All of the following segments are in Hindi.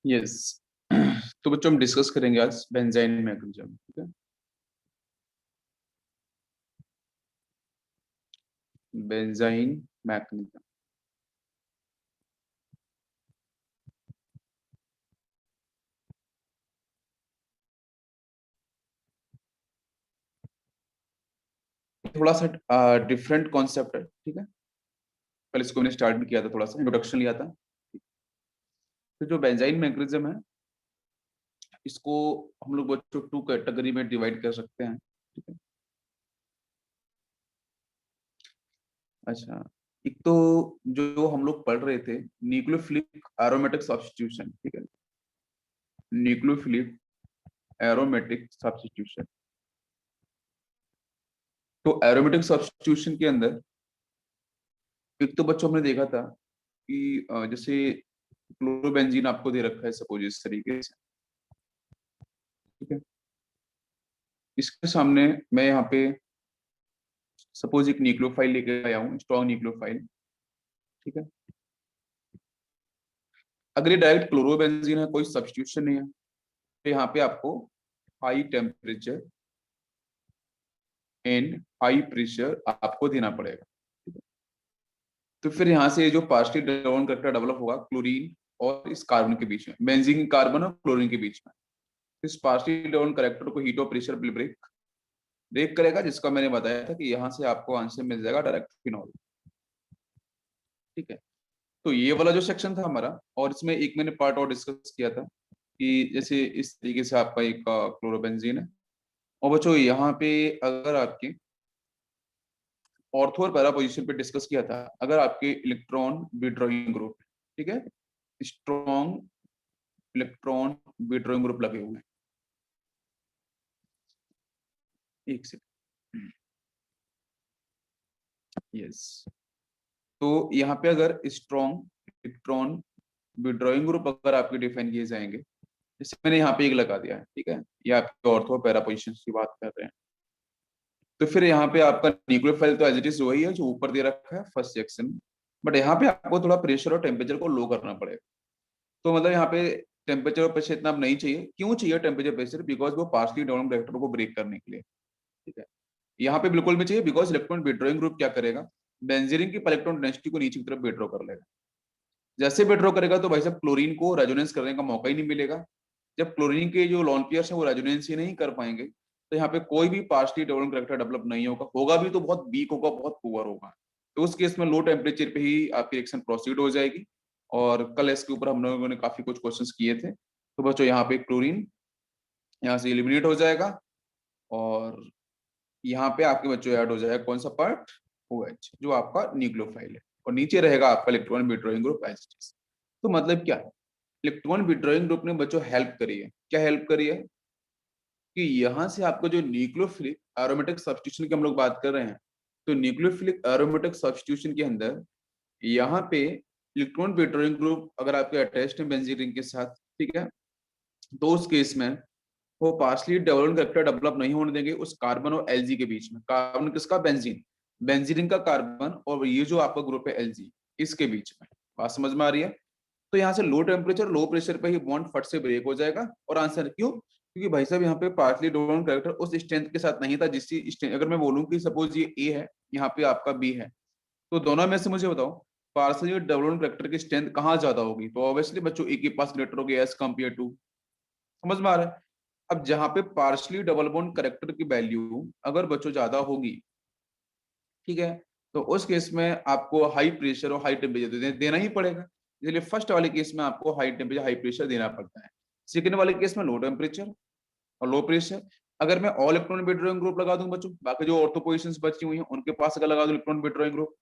यस। तो बच्चों हम डिस्कस करेंगे आज बेंजाइन मैग्नीशियम, ठीक है। बेंजाइन मैग्नीशियम थोड़ा सा डिफरेंट कॉन्सेप्ट है, ठीक है। कल इसको मैंने स्टार्ट भी किया था, थोड़ा सा इंट्रोडक्शन लिया था। तो जो बेंजाइन मैग्नीशियम है, इसको हम लोग बच्चों टू कैटेगरी में डिवाइड कर सकते हैं, ठीक है। अच्छा, एक तो जो हम लोग पढ़ रहे थे, न्यूक्लियोफिलिक एरोमेटिक सब्स्टिट्यूशन, ठीक है। Nucleophilic aromatic substitution. तो एरोमेटिक सब्स्टिट्यूशन के अंदर एक तो बच्चों हमने देखा था कि जैसे क्लोरोबेंजीन आपको दे रखा है सपोज इस तरीके से, ठीक है। इसके सामने मैं यहाँ पे सपोज एक न्यूक्लियोफाइल लेके आया हूँ, स्ट्रॉन्ग न्यूक्लियोफाइल, ठीक है। अगर ये डायरेक्ट क्लोरोबेंजीन है, कोई सब्स्टिट्यूशन नहीं है, तो यहाँ पे आपको high temperature and high pressure आपको देना पड़ेगा, ठीक है। तो फिर यहाँ से जो पार्शियली डाउन करके डेवलप होगा क्लोरीन और इस कार्बन के बीच में, बेंजीन कार्बन और क्लोरीन के बीच में। इस पार्शियली डाउन करेक्टर को हीट और प्रेशर विल ब्रेक ब्रेक करेगा, जिसका मैंने बताया था कि यहाँ से आपको आंसर मिल जाएगा डायरेक्ट फिनॉल, ठीक है। तो ये वाला जो सेक्शन था हमारा, और इसमें एक मैंने पार्ट और डिस्कस किया था कि जैसे इस तरीके से आपका एक क्लोरोबेंजीन है, और बच्चों यहाँ पे अगर आपके ऑर्थो और पैरा पोजीशन पे डिस्कस किया था, अगर आपके इलेक्ट्रॉन विड्रॉइंग ग्रुप, ठीक है, स्ट्रॉन्ग इलेक्ट्रॉन विड्रॉइंग ग्रुप लगे हुए हैं, एक सेकंड, यस। तो यहाँ पे अगर स्ट्रॉन्ग इलेक्ट्रॉन विड्रॉइंग ग्रुप अगर आपके डिफाइन किए जाएंगे, जैसे मैंने यहाँ पे एक लगा दिया है, ठीक है, ये आपके ऑर्थो पैरा पोजीशन की बात कर रहे हैं। तो फिर यहाँ पे आपका न्यूक्लियोफाइल तो एज इट इज वही है जो ऊपर दे रखा है फर्स्ट सेक्शन में, बट यहाँ पे आपको थोड़ा प्रेशर और टेम्परेचर को लो करना पड़ेगा। तो मतलब यहाँ पे टेम्परेचर और प्रेशर इतना नहीं चाहिए। क्यों चाहिए टेम्परेचर प्रेशर? बिकॉज वो पार्शियली डाउन रिएक्टर को ब्रेक करने के लिए, ठीक है। यहाँ पे बिल्कुल भी चाहिए, बिकॉज इलेक्ट्रॉन विड्रॉइंग ग्रुप क्या करेगा, बेंजीन की इलेक्ट्रॉन डेंसिटी को नीचे की तरफ विड्रॉ कर लेगा। जैसे विड्रॉ करेगा तो भाई साहब क्लोरीन को रेजोनेंस करने का मौका ही नहीं मिलेगा। जब क्लोरीन के जो लॉन पेयर्स हैं वो रेजोनेंस ही नहीं कर पाएंगे, तो यहाँ पे कोई भी पार्शियली डाउन करेक्टर डेवलप नहीं होगा, होगा भी तो बहुत वीक होगा, बहुत पुअर होगा। तो उस केस में लो टेम्परेचर पे ही आपकी रिएक्शन प्रोसीड हो जाएगी। और कल इसके ऊपर हम लोगों ने काफी कुछ क्वेश्चंस किए थे। तो बच्चों यहाँ पे क्लोरीन यहाँ से एलिमिनेट हो जाएगा, और यहाँ पे आपके बच्चों ऐड हो जाएगा कौन सा पार्ट, OH, जो आपका न्यूक्लियोफाइल है, और नीचे रहेगा आपका electron withdrawing group as it is. तो मतलब क्या है, इलेक्ट्रॉन विड्रॉइंग ग्रुप ने बच्चों हेल्प करी है, क्या हेल्प करी है कि यहाँ से आपको जो न्यूक्लियोफिलिक एरोमेटिक सब्स्टिट्यूशन की हम लोग बात कर रहे हैं, तो न्यूक्लियोफिलिक एरोमेटिक सब्स्टिट्यूशन के अंदर यहाँ पे इलेक्ट्रॉन विड्रॉइंग ग्रुप अगर आपके अटैच्ड है बेंजीन रिंग के साथ, ठीक है, तो उस केस में वो पार्शली डेवलप्ड करेक्टर डेवलप नहीं होने देंगे उस कार्बन और एलजी के बीच में। कार्बन किसका? बेंजीन, बेंजीन का कार्बन, और ये जो आपका ग्रुप है एलजी, इसके बीच में। बात समझ में आ रही है? तो यहाँ से लो टेम्परेचर लो प्रेशर पे ही बॉन्ड फट से ब्रेक हो जाएगा। और आंसर क्यों? क्योंकि भाई साहब यहाँ पे पार्टली डोनर करेक्टर उस स्ट्रेंथ के साथ नहीं था जिसकी स्ट्रेंथ, अगर मैं बोलूँ कि सपोज ये ए है, यहाँ पे आपका बी है, तो दोनों में से मुझे बताओ पार्सली डेवलप्ड करेक्टर की स्ट्रेंथ कहाँ ज्यादा होगी? तो ऑब्वियसली बच्चों ए के पास ग्रेटर होगी एज कम्पेयर टू। समझ में आ रहा है? अब जहां पे पार्शली डबल बॉन्ड करेक्टर की वैल्यू अगर बच्चों ज्यादा होगी, ठीक है, तो उस केस में आपको हाई प्रेशर और हाई टेम्परेचर देना ही पड़ेगा। इसलिए फर्स्ट वाले केस में आपको हाई टेम्परेचर हाई प्रेशर देना पड़ता है। सेकंड वाले केस में लो टेम्परेचर और लो प्रेशर। अगर मैं ऑल इलेक्ट्रॉन विड्रॉइंग ग्रुप लगा दूं बच्चों, बाकी जो ऑर्थो पोजीशंस बची हुई हैं उनके पास अगर लगा दूं इलेक्ट्रॉन विड्रॉइंग ग्रुप,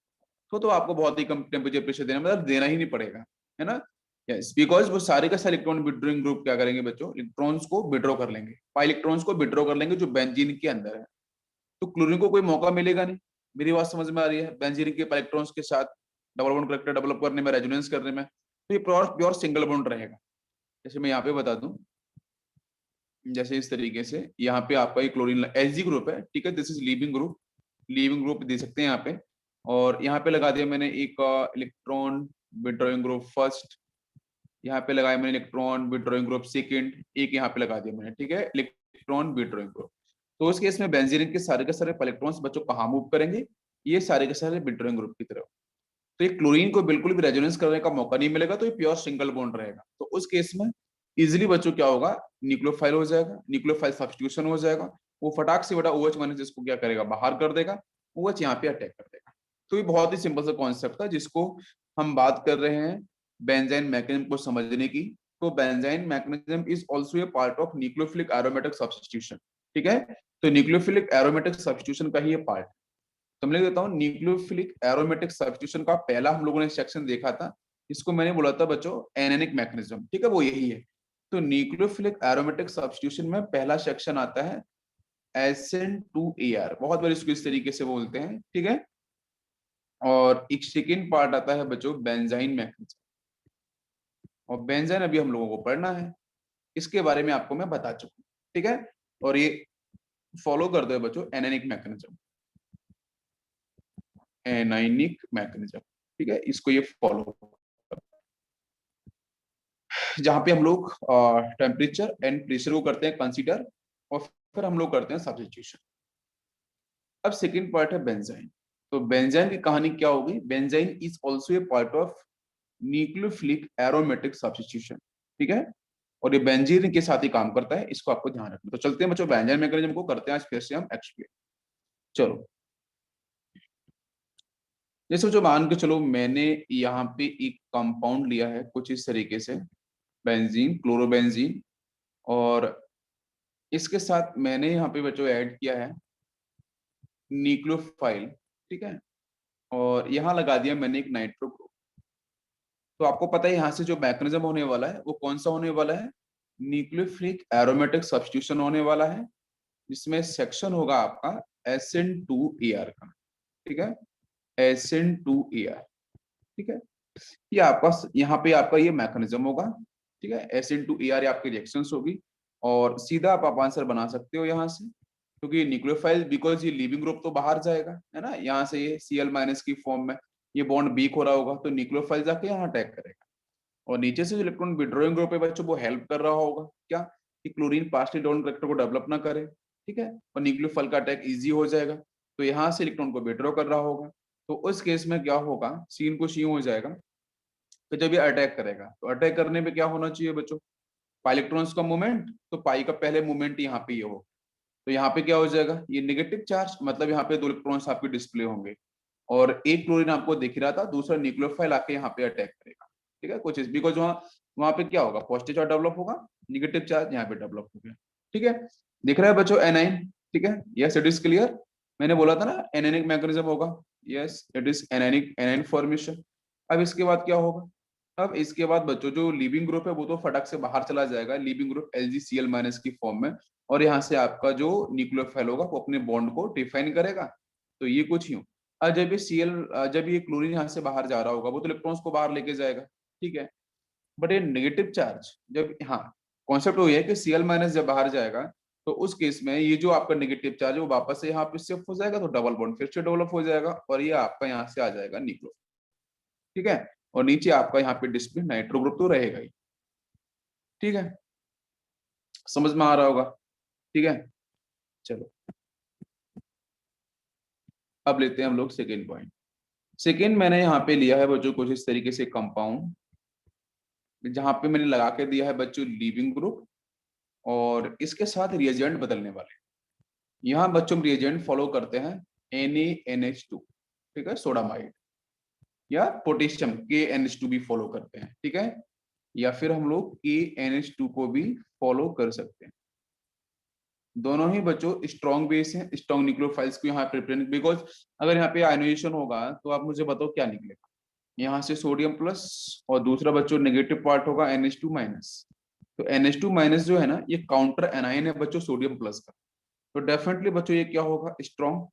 तो आपको बहुत ही कम टेम्परेचर प्रेशर देना, मतलब देना ही नहीं पड़ेगा, है ना। यस, बिकॉज वो सारे का सारे इलेक्ट्रॉन विड्रॉइंग ग्रुप क्या करेंगे बच्चों, इलेक्ट्रॉन्स को विड्रॉ कर लेंगे, पाई इलेक्ट्रॉन्स को विड्रॉ कर लेंगे जो बेंजीन के अंदर है। तो क्लोरीन को कोई मौका मिलेगा नहीं। मेरी बात समझ में आ रही है? बेंजीन के इलेक्ट्रॉन्स के साथ डबल बॉन्ड करेक्टर डेवलप करने में, रेजोनेंस करने में, तो ये प्योर प्योर सिंगल बॉन्ड रहेगा। जैसे मैं यहाँ पे बता दूं, जैसे इस तरीके से यहाँ पे आपका एक क्लोरीन एलजी ग्रुप है, ठीक है, this is leaving group, leaving group दे सकते हैं यहाँ पे। और यहाँ पे लगा दिया मैंने एक इलेक्ट्रॉन विड्रॉइंग ग्रुप फर्स्ट, यहाँ पे लगाया मैंने इलेक्ट्रॉन विड्रॉइंग ग्रुप सेकंड, एक यहाँ पे लगा दिया मैंने, ठीक है, इलेक्ट्रॉन विड्रॉइंग ग्रुप। तो उस केस में बेंजीन के सारे इलेक्ट्रॉन्स बच्चों कहाँ मूव करेंगे, ये सारे के सारे विड्रॉइंग ग्रुप की तरफ। तो ये क्लोरीन को बिल्कुल भी रेजोनेंस करने का मौका नहीं मिलेगा, तो ये प्योर सिंगल बॉन्ड रहेगा। तो उस केस में इजिली बच्चों क्या होगा, न्यूक्लियोफाइल हो जाएगा, न्यूक्लियोफाइल सब्स्टिट्यूशन हो जाएगा, वो फटाक से बेटा OH माइनस इसको क्या करेगा, बाहर कर देगा, OH यहाँ पे अटैक कर देगा। तो ये बहुत ही सिंपल सा कॉन्सेप्ट था जिसको हम बात कर रहे हैं बेंजाइन मैकेनिज्म को समझने की। तो benzene mechanism is also a part of nucleophilic aromatic substitution, ठीक है। तो न्यूक्लियोफिलिक एरोमेटिक सब्स्टिट्यूशन का ही ये पार्ट। तो मैं लिख देता हूँ न्यूक्लियोफिलिक एरोमेटिक सब्स्टिट्यूशन का पहला हम लोगों ने सेक्शन देखा था, इसको मैंने बोला था बच्चों एनानिक मैकेनिज्म, ठीक है, वो यही है। तो न्यूक्लियोफिलिक एरोमेटिक सब्स्टिट्यूशन में पहला सेक्शन आता है SN2AR, बहुत बार इसको इस तरीके से बोलते हैं, ठीक है। और एक सेकेंड पार्ट आता है बच्चों बेंजाइन मैकेनिज्म, और बेंजाइन अभी हम लोगों को पढ़ना है, इसके बारे में आपको मैं बता चुका हूँ, ठीक है। और ये फॉलो कर दो बच्चों एनानिक मैकेनिज्म, एनाइनिक मैकेनिज्म, ठीक है, इसको ये फॉलो, जहां पे हम लोग टेम्परेचर एंड प्रेशर को करते हैं कंसीडर, और फिर हम लोग करते हैं सब्स्टिट्यूशन। अब सेकंड पार्ट है बेंजाइन। तो बेंजाइन की कहानी क्या होगी, benzene is also a part of nucleophilic aromatic substitution, ठीक है। और ये बेंजीन के साथ ही काम करता है, इसको आपको ध्यान रखना। तो चलते हैं बच्चों बेंजाइन मैकेनिज्म को करते हैं आज फिर से हम एक्सप्लेन। चलो, जैसे जो मान के चलो मैंने यहाँ पे एक कंपाउंड लिया है कुछ इस तरीके से, बेंजीन, क्लोरोबेंजीन, और इसके साथ मैंने यहाँ पे बच्चों ऐड किया है न्यूक्लियोफाइल, ठीक है, और यहाँ लगा दिया मैंने एक नाइट्रो ग्रुप। तो आपको पता है यहाँ से जो मैकेनिज्म होने वाला है वो कौन सा होने वाला है, न्यूक्लियोफिलिक एरोमेटिक सब्स्टिट्यूशन होने वाला है, जिसमें सेक्शन होगा आपका SN2AR का, ठीक है, SN2AR, ठीक है। ये आपका यहाँ पे आपका ये मैकेनिज्म होगा, ठीक है, SN2AR आपकी रिएक्शंस होगी, और सीधा आप आंसर बना सकते हो यहाँ से, क्योंकि न्यूक्लियोफाइल बिकॉज ये लीविंग ग्रुप तो बाहर जाएगा, है ना, यहाँ से ये Cl माइनस की फॉर्म में ये बॉन्ड वीक हो रहा होगा, तो न्यूक्लियोफाइल जाके यहाँ अटैक करेगा, और नीचे से जो इलेक्ट्रॉन विड्रॉइंग ग्रुप है बच्चों वो हेल्प कर रहा होगा क्या, कि क्लोरीन पार्शियली डाउन करेक्टर को डेवलप ना करे, ठीक है, और न्यूक्लियोफाइल का अटैक इजी हो जाएगा, तो यहाँ से इलेक्ट्रॉन को विड्रॉ कर रहा होगा। तो उस केस में क्या होगा, सीन को सी हो जाएगा। तो जब ये अटैक करेगा तो अटैक करने में क्या होना चाहिए बच्चों, पाई इलेक्ट्रॉन्स का मूवमेंट, तो पाई का पहले मूवमेंट यहाँ पे ये हो, तो यहाँ पे क्या हो जाएगा, ये नेगेटिव चार्ज, मतलब यहाँ पे 2 इलेक्ट्रॉन्स आपके डिस्प्ले होंगे, और एक क्लोरीन आपको दिख रहा था, दूसरा न्यूक्लियोफाइल आके यहाँ पे अटैक करेगा, ठीक है, कुछ इस बिकॉज वहां पे क्या होगा, पॉजिटिव चार्ज डेवलप होगा, नेगेटिव चार्ज यहाँ पे डेवलप हो गया, ठीक है। दिख रहा है बच्चों एनाइन, ठीक है, यस इट इज क्लियर। मैंने बोला था ना एनाइनिक मैकेनिज्म होगा, yes it is anionic, A9 formation. अब इसके बाद क्या होगा, अब इसके बाद बच्चों जो लिविंग ग्रुप है वो तो फटक से बाहर चला जाएगा, लिविंग ग्रुप LgCl माइनस की फॉर्म में, और यहाँ से आपका जो न्यूक्लियोफाइल होगा वो अपने बॉन्ड को डिफाइन करेगा। तो ये कुछ यूं, जब ये जब ये क्लोरीन यहाँ से बाहर जा रहा होगा वो तो इलेक्ट्रॉन्स को बाहर लेके जाएगा, ठीक है, बट ये नेगेटिव चार्ज जब, हाँ, कॉन्सेप्ट वो है कि Cl माइनस जब बाहर जाएगा तो उस केस में ये जो आपका नेगेटिव चार्ज है वो वापस से यहाँ पे शिफ्ट हो जाएगा, तो डबल बॉन्ड फिर से डेवलप हो जाएगा, और ये आपका यहाँ से आ जाएगा न्यूक्लियो, ठीक है, और नीचे आपका यहाँ पे डिस्प्ले नाइट्रो ग्रुप तो रहेगा ही, ठीक है, समझ में आ रहा होगा, ठीक है। चलो अब लेते हैं हम लोग सेकेंड पॉइंट। सेकेंड मैंने यहाँ पे लिया है बच्चों कुछ इस तरीके से कंपाउंड, जहां पे मैंने लगा के दिया है बच्चों लीविंग ग्रुप, और इसके साथ रिएजेंट बदलने वाले। यहाँ बच्चों रिएजेंट फॉलो करते हैं NaNH2, ठीक है, सोडामाइड, या पोटेशियम KNH2 भी फॉलो करते हैं, ठीक है, या फिर हम लोग KNH2 को भी फॉलो कर सकते हैं। दोनों ही बच्चों स्ट्रॉन्ग बेस हैं, स्ट्रॉन्ग न्यूक्लियोफाइल्स को यहाँ प्रिपेयर, बिकॉज अगर यहाँ पे आयोनाइजेशन होगा तो आप मुझे बताओ क्या निकलेगा, यहाँ से सोडियम प्लस, और दूसरा बच्चों नेगेटिव पार्ट होगा NH2 माइनस। तो NH2 माइनस जो है ना ये काउंटर एनायन है बच्चों सोडियम प्लस का, तो डेफिनेटली बच्चों ये क्या होगा, स्ट्रॉन्ग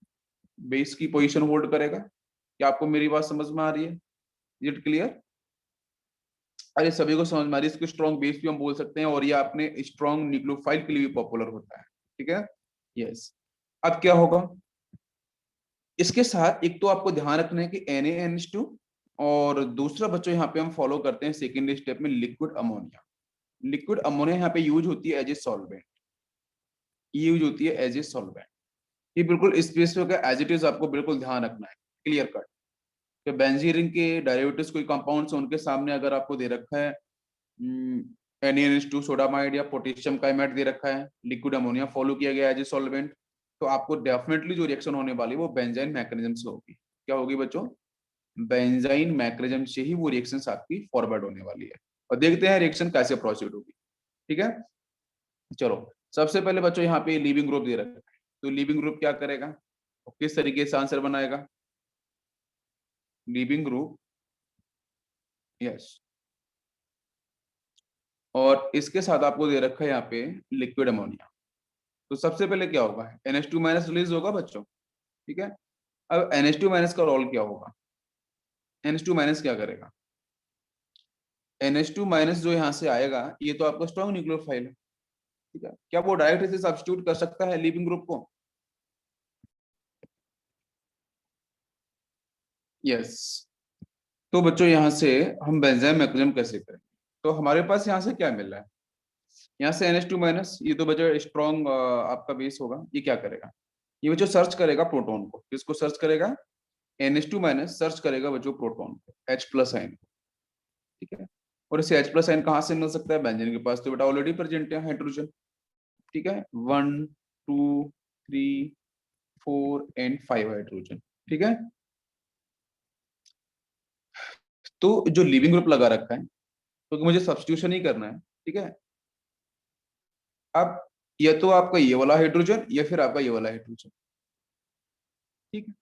बेस की पोजीशन होल्ड करेगा। क्या आपको मेरी बात समझ में आ रही है, इज इट क्लियर? अरे सभी को समझ में आ रही है, इसको स्ट्रॉन्ग बेस भी हम बोल सकते हैं, और ये आपने स्ट्रॉन्ग न्यूक्लियोफाइल के लिए भी पॉपुलर होता है, ठीक है, यस। अब क्या होगा, इसके साथ एक तो आपको ध्यान रखना है कि NaNH2 और दूसरा बच्चों यहाँ पे हम फॉलो करते हैं सेकेंड स्टेप में लिक्विड अमोनिया। लिक्विड अमोनिया यहाँ पे यूज होती है एज ए सॉल्वेंट, ये यूज होती है एज ए सॉल्वेंट। ये बिल्कुल स्पेसिफिक है, एज इट इज आपको बिल्कुल ध्यान रखना है, क्लियर कट। कि बेंजीन के डेरिवेटिव्स कोई कंपाउंड्स उनके सामने अगर आपको दे रखा है NaNH2 सोडामाइड या पोटेशियम काइमेट दे रखा है, लिक्विड अमोनिया फॉलो किया गया एज ए सॉल्वेंट, तो आपको डेफिनेटली जो रिएक्शन होने वाली है वो बेंजाइन मैकेनिज्म से होगी। क्या होगी बच्चों? बेंजाइन मैकेनिज्म से ही वो रिएक्शन आपकी फॉरवर्ड होने वाली है। और देखते हैं रिएक्शन कैसे प्रोसीड होगी। ठीक है, चलो सबसे पहले बच्चों यहाँ पे लीविंग ग्रुप दे रखा है, तो लीविंग ग्रुप क्या करेगा और किस तरीके से आंसर बनाएगा? लीविंग ग्रुप, यस, और इसके साथ आपको दे रखा है यहाँ पे लिक्विड अमोनिया। तो सबसे पहले क्या होगा? NH2 माइनस रिलीज होगा बच्चों। ठीक है, अब NH2 माइनस का रोल क्या होगा? NH2 माइनस क्या करेगा? NH2 माइनस जो यहाँ से आएगा ये तो आपका स्ट्रॉन्ग न्यूक्लियोफाइल है। ठीक है, क्या वो डायरेक्ट इसे सब्स्टिट्यूट कर सकता है लीविंग ग्रुप को? यस। तो बच्चों यहाँ से हम बेंजाइम मैकेनिज्म कैसे करें? तो हमारे पास यहाँ से क्या मिल रहा है? यहाँ से NH2 माइनस, ये तो बच्चों स्ट्रॉन्ग आपका बेस होगा, ये क्या करेगा? ये बच्चों सर्च करेगा प्रोटॉन को। किसको सर्च करेगा? NH2 माइनस सर्च करेगा बच्चों प्रोटॉन को, H प्लस आयन को। ठीक है, और इसे H प्लस आयन कहाँ से मिल सकता है? बेंजीन के पास तो बेटा ऑलरेडी प्रेजेंट है हाइड्रोजन। ठीक है, 1 2 3 4 एंड 5 हाइड्रोजन। ठीक है, तो जो लिविंग ग्रुप लगा रखा है, तो मुझे सब्स्टिट्यूशन ही करना है। ठीक है, अब या तो आपका ये वाला हाइड्रोजन या फिर आपका ये वाला हाइड्रोजन। ठीक है,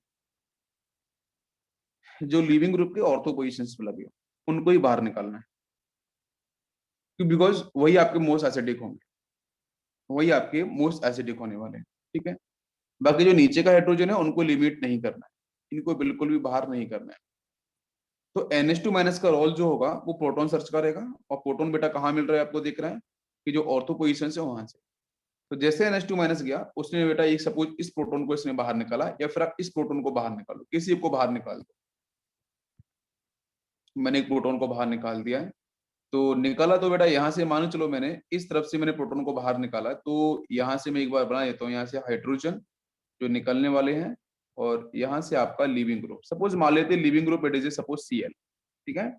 जो लिविंग ग्रुप के ऑर्थो पोजिशंस पे लगे हो उनको ही बाहर निकालना है, बिकॉज वही आपके मोस्ट एसिडिक होंगे, वही आपके मोस्ट एसिडिक होने वाले हैं। ठीक है, बाकी जो नीचे का हाइड्रोजन है उनको लिमिट नहीं करना है, इनको बिल्कुल भी बाहर नहीं करना है। तो NH2 माइनस का रोल जो होगा वो प्रोटॉन सर्च करेगा, और प्रोटॉन बेटा कहाँ मिल रहा है आपको दिख रहा है कि जो ऑर्थो पोजिशन है वहां से। तो जैसे NH2 माइनस गया, उसने बेटा एक सपोज इस प्रोटॉन को इसने बाहर निकाला, या फिर आप इस प्रोटॉन को बाहर निकालो, किसी को बाहर निकाल दो। मैंने एक प्रोटॉन को बाहर निकाल दिया है, तो निकाला तो बेटा यहाँ से मानो चलो मैंने इस तरफ से मैंने प्रोटॉन को बाहर निकाला, तो यहाँ से मैं एक बार बना देता हूँ, यहाँ से हाइड्रोजन जो निकलने वाले हैं, और यहाँ से आपका लिविंग ग्रुप, सपोज मान लेते leaving group it is suppose Cl। ठीक है,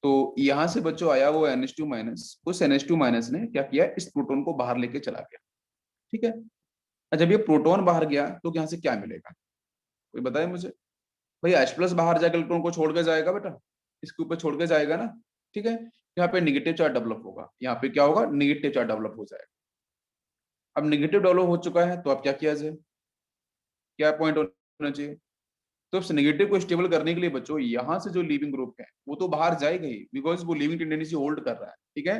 तो यहाँ से बच्चों आया वो NH2 माइनस, उस NH2 माइनस ने क्या किया, इस प्रोटॉन को बाहर लेके चला गया। ठीक है, जब ये प्रोटॉन बाहर गया तो यहाँ से क्या मिलेगा? कोई बताए मुझे? भाई H प्लस बाहर जाकर इलेक्ट्रॉन को छोड़ के जाएगा बेटा, इसके ऊपर छोड़ के जाएगा ना। ठीक है, यहाँ पे निगेटिव चार्ज डेवलप होगा, यहाँ पे क्या होगा? निगेटिव चार्ज डेवलप हो जाएगा। अब निगेटिव डेवलप हो चुका है तो अब क्या किया जाए? क्या पॉइंट होना चाहिए? तो इस नेगेटिव को स्टेबल करने के लिए बच्चों यहाँ से जो लिविंग ग्रुप है वो तो बाहर जाएगा ही, बिकॉज वो लिविंग टेंडेंसी होल्ड कर रहा है। ठीक है,